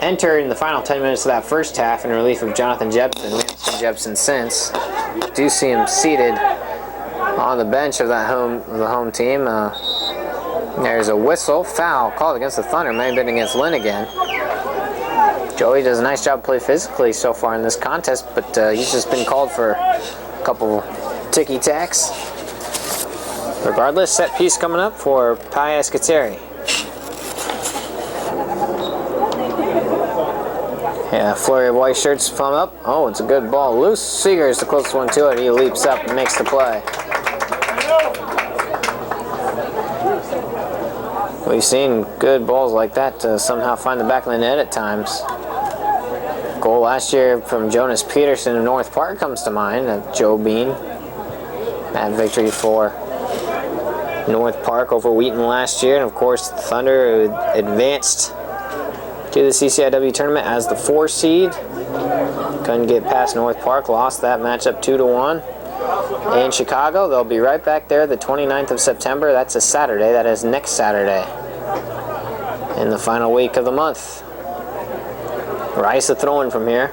entered in the final 10 minutes of that first half in relief of Jonathan Jepson. We haven't seen Jepson since. Do see him seated on the bench of the home team. There's a whistle, foul called against the Thunder. May have been against Lynn again. Joey does a nice job play physically so far in this contest, but he's just been called for a couple ticky-tacks. Regardless, set piece coming up for Pi Escateri. Yeah, flurry of white shirts come up. Oh, it's a good ball. Loose. Seeger is the closest one to it. He leaps up and makes the play. We've seen good balls like that somehow find the back of the net at times. Goal last year from Jonas Peterson of North Park comes to mind. Joe Bean. That victory for North Park over Wheaton last year. And of course, the Thunder advanced to the CCIW tournament as the 4 seed. Couldn't get past North Park. Lost that matchup 2-1. In Chicago, they'll be right back there the 29th of September. That's a Saturday. That is next Saturday. In the final week of the month. Rice a throw-in from here.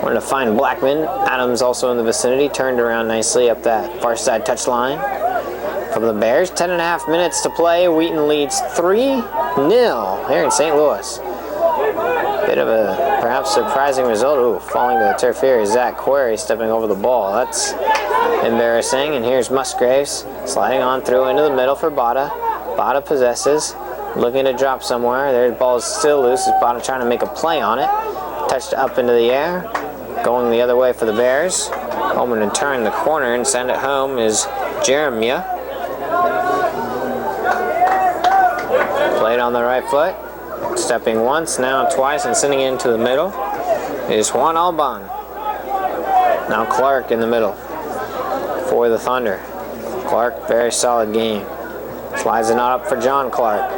Wanted to find Blackman. Adams also in the vicinity. Turned around nicely up that far side touchline. From the Bears, 10.5 minutes to play. Wheaton leads 3-0 here in St. Louis. Bit of a perhaps surprising result. Ooh, falling to the turf here is Zach Query stepping over the ball. That's embarrassing. And here's Musgraves sliding on through into the middle for Bada. Bada possesses, looking to drop somewhere. Their ball is still loose. Is Bada trying to make a play on it? Touched up into the air. Going the other way for the Bears. Home and turn the corner and send it home is Jeremiah. Played on the right foot. Stepping once, now twice, and sending it into the middle is Juan Alban. Now Clark in the middle for the Thunder. Clark, very solid game. Slides it not up for John Clark.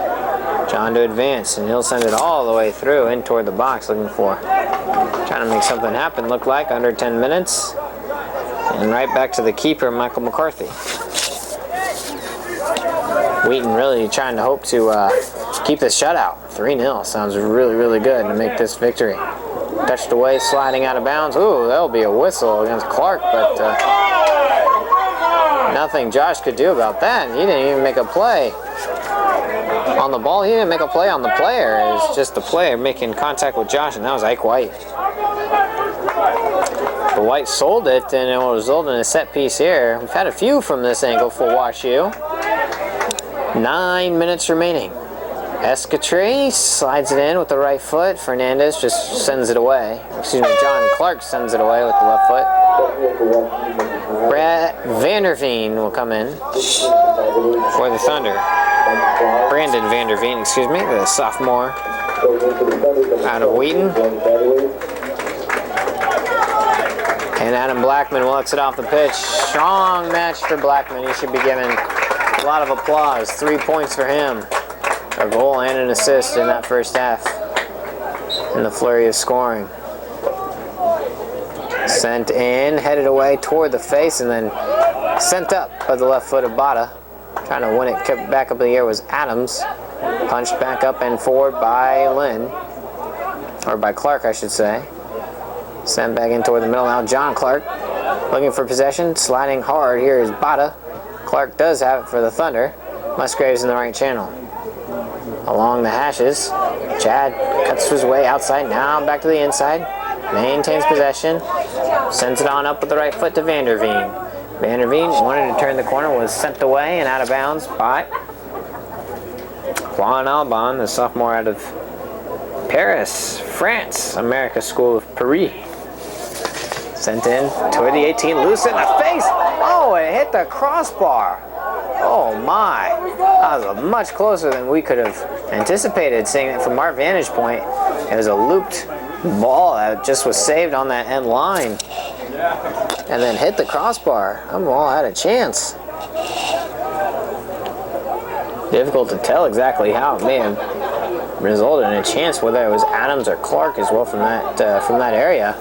John to advance, and he'll send it all the way through in toward the box, looking for, trying to make something happen. Looked like under 10 minutes. And right back to the keeper, Michael McCarthy. Wheaton really trying to hope to keep this shutout. 3-0 sounds really, really good to make this victory. Touched away, sliding out of bounds. Ooh, that'll be a whistle against Clark, but nothing Josh could do about that. He didn't even make a play on the ball. He didn't make a play on the player. It was just the player making contact with Josh, and that was Ike White. The White sold it, and it will result in a set piece here. We've had a few from this angle for WashU. 9 minutes remaining. Escatri slides it in with the right foot. Fernandez just sends it away. Excuse me, John Clark sends it away with the left foot. Brad Vanderveen will come in for the Thunder. Brandon Vanderveen, excuse me, the sophomore out of Wheaton. And Adam Blackman walks it off the pitch. Strong match for Blackman. He should be given a lot of applause. 3 points for him. A goal and an assist in that first half in the flurry of scoring. Sent in, headed away toward the face, and then sent up by the left foot of Bada. Trying to win it, kept back up in the air was Adams. Punched back up and forward by Lynn. Or by Clark, I should say. Sent back in toward the middle now. John Clark looking for possession, sliding hard. Here is Bada. Clark does have it for the Thunder. Musgraves in the right channel. Along the hashes, Chad cuts his way outside, now back to the inside, maintains possession, sends it on up with the right foot to Vanderveen. Vanderveen wanted to turn the corner, was sent away and out of bounds by Juan Alban, the sophomore out of Paris, France, America School of Paris. Sent in toward the 18, loose in the face. Oh, it hit the crossbar. Oh my, that was much closer than we could have anticipated, seeing it from our vantage point. It was a looped ball that just was saved on that end line and then hit the crossbar. All had a chance. Difficult to tell exactly how it may have resulted in a chance, whether it was Adams or Clark as well from that area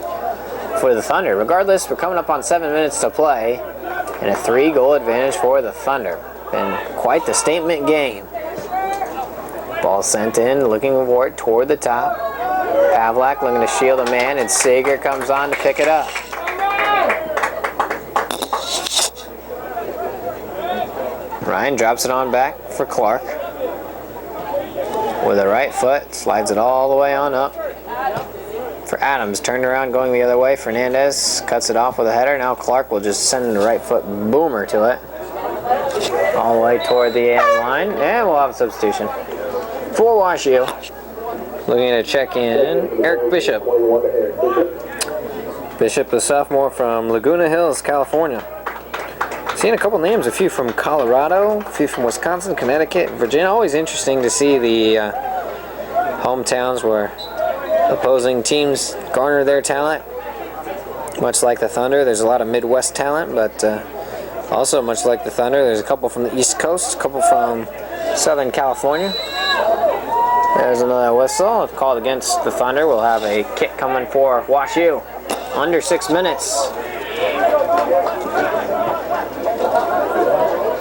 for the Thunder. Regardless, we're coming up on 7 minutes to play and a 3-goal advantage for the Thunder. Been quite the statement game. Ball sent in, looking for it toward the top. Pavlak looking to shield a man, and Sager comes on to pick it up. Ryan drops it on back for Clark. With a right foot, slides it all the way on up. For Adams, turned around going the other way. Fernandez cuts it off with a header. Now Clark will just send the right foot boomer to it. All the way toward the end line. And we'll have a substitution. For WashU. Looking to check in Eric Bishop. Bishop, the sophomore from Laguna Hills, California. Seeing a couple names, a few from Colorado, a few from Wisconsin, Connecticut, Virginia. Always interesting to see the hometowns where opposing teams garner their talent. Much like the Thunder, there's a lot of Midwest talent, but also much like the Thunder, there's a couple from the East Coast, a couple from Southern California. There's another whistle called against the Thunder. We'll have a kick coming for WashU. Under 6 minutes.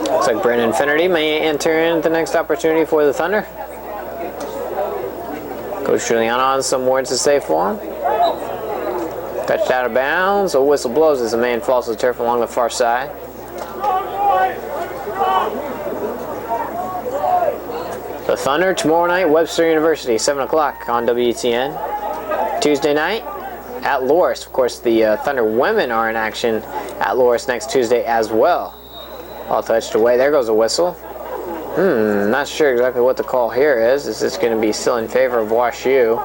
Looks like Brendan Finnerty may enter in the next opportunity for the Thunder. Coach Giuliano on some words to say for him. Touched out of bounds. A whistle blows as the man falls to the turf along the far side. The Thunder tomorrow night, Webster University, 7 o'clock on WTN. Tuesday night at Loris. Of course, the Thunder women are in action at Loris next Tuesday as well. All touched away. There goes a whistle. Not sure exactly what the call here is. Is this going to be still in favor of WashU?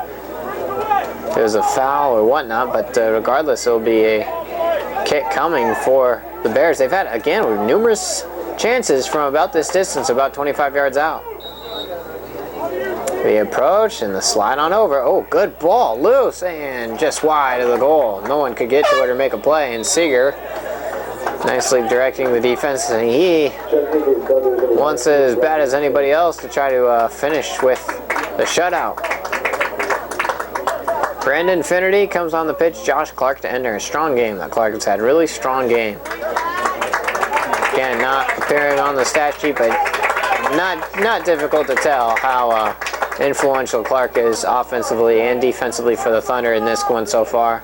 There's a foul or whatnot, but regardless, it'll be a kick coming for the Bears. They've had, again, numerous chances from about this distance, about 25 yards out. The approach and the slide on over. Oh, good ball. Loose and just wide of the goal. No one could get to it or make a play. And Seeger nicely directing the defense. And he wants it as bad as anybody else to try to finish with the shutout. Brandon Finnerty comes on the pitch. Josh Clark to enter a strong game that Clark has had. Really strong game. Again, not appearing on the stat sheet, but not difficult to tell how influential Clark is offensively and defensively for the Thunder in this one so far.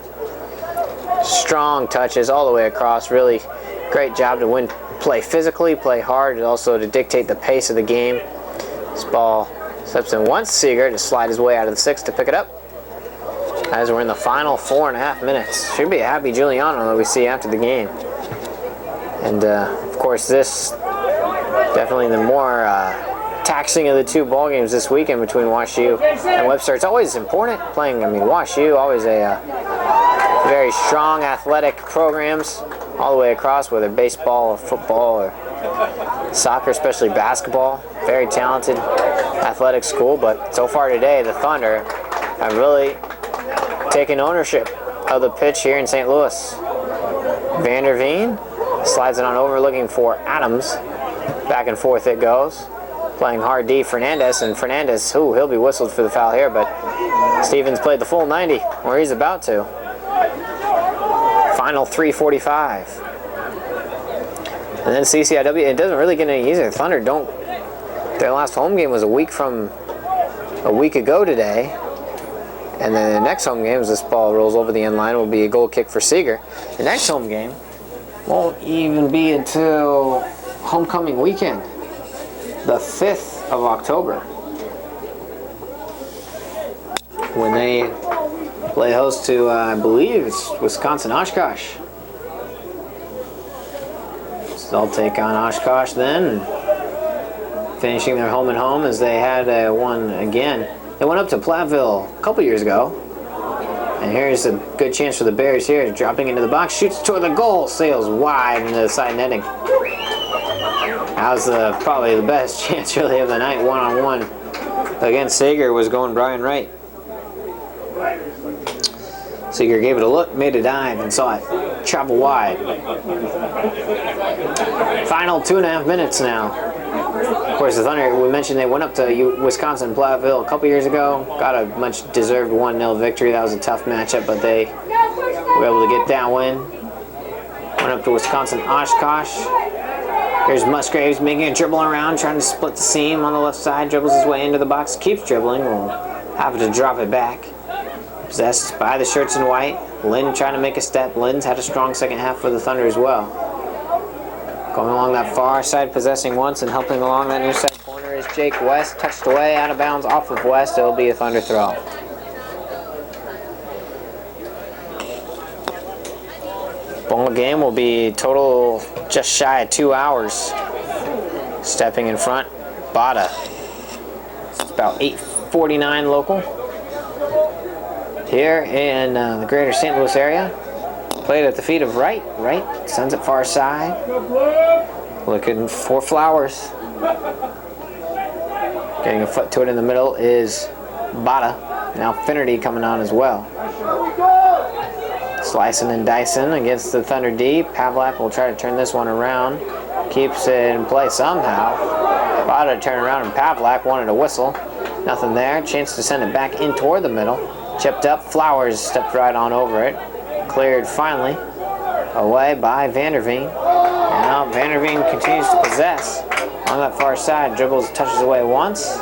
Strong touches all the way across. Really great job to play physically, play hard, and also to dictate the pace of the game. This ball steps in once. Seeger to slide his way out of the 6 to pick it up. As we're in the final 4.5 minutes. Should be a happy Giuliano that we see after the game. And of course, this definitely the more taxing of the two ball games this weekend between WashU and Webster. It's always important playing. WashU always a very strong athletic programs all the way across, whether baseball or football or soccer, especially basketball. Very talented athletic school, but so far today, the Thunder have really taken ownership of the pitch here in St. Louis. Vanderveen slides it on over, looking for Adams. Back and forth it goes. Playing hard D, Fernandez, and Fernandez, he'll be whistled for the foul here, but Stevens played the full 90, or he's about to. Final 3:45. And then CCIW, it doesn't really get any easier. Thunder their last home game was a week ago today. And then the next home game, as this ball rolls over the end line, will be a goal kick for Seeger. The next home game won't even be until homecoming weekend, the 5th of October, when they play host to, I believe it's Wisconsin Oshkosh. So they'll take on Oshkosh then, finishing their home and home as they had one again. They went up to Platteville a couple years ago. And here's a good chance for the Bears here. Dropping into the box, shoots toward the goal, sails wide into the side netting. That was probably the best chance really of the night, one-on-one. Against Sager was going Brian Wright. Sager gave it a look, made a dive, and saw it travel wide. Final 2.5 minutes now. Of course, the Thunder, we mentioned they went up to Wisconsin Platteville a couple years ago. Got a much deserved 1-0 victory. That was a tough matchup, but they were able to get downwind. Went up to Wisconsin Oshkosh. Here's Musgraves making a dribble around, trying to split the seam on the left side. Dribbles his way into the box, keeps dribbling. Will have to drop it back. Possessed by the shirts in white. Lynn trying to make a step. Lynn's had a strong second half for the Thunder as well. Going along that far side, possessing once and helping along that near side corner is Jake West. Touched away, out of bounds off of West. It'll be a Thunder throw. Ball game will be total just shy of 2 hours. Stepping in front, Bada. It's about 8:49 local. Here in the greater St. Louis area. Played at the feet of Wright. Wright sends it far side. Looking for Flowers. Getting a foot to it in the middle is Bada. Now Finnerty coming on as well. Slicing and dicing against the Thunder D. Pavlak will try to turn this one around. Keeps it in play somehow. Bada turn around and Pavlak wanted a whistle. Nothing there. Chance to send it back in toward the middle. Chipped up. Flowers stepped right on over it. Cleared finally away by Vanderveen. Now Vanderveen continues to possess on that far side. Dribbles, touches away once.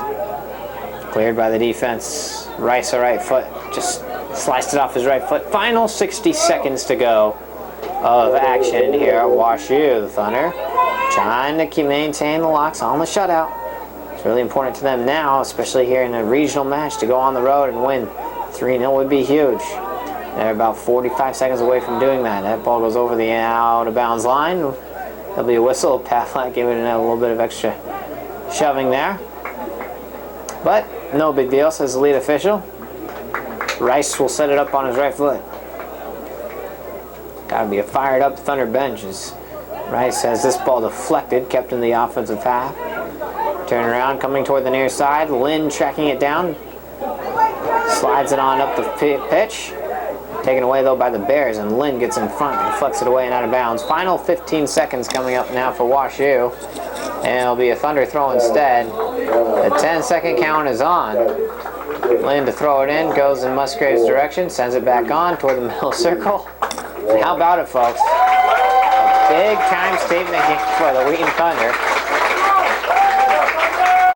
Cleared by the defense. Rice, a right foot. Just sliced it off his right foot. Final 60 seconds to go of action here at WashU. The Thunder trying to maintain the locks on the shutout. It's really important to them now, especially here in a regional match, to go on the road and win. 3-0 would be huge. They're about 45 seconds away from doing that. That ball goes over the out-of-bounds line. There'll be a whistle. Pavlak giving it a little bit of extra shoving there. But no big deal, says the lead official. Rice will set it up on his right foot. Gotta be a fired-up Thunder bench as Rice has this ball deflected, kept in the offensive half. Turn around, coming toward the near side. Lynn tracking it down. Slides it on up the pitch. Taken away, though, by the Bears, and Lynn gets in front and deflects it away and out of bounds. Final 15 seconds coming up now for WashU. And it'll be a Thunder throw instead. The 10-second count is on. Lynn to throw it in, goes in Musgrave's direction, sends it back on toward the middle circle. And how about it, folks? A big-time statement for the Wheaton Thunder.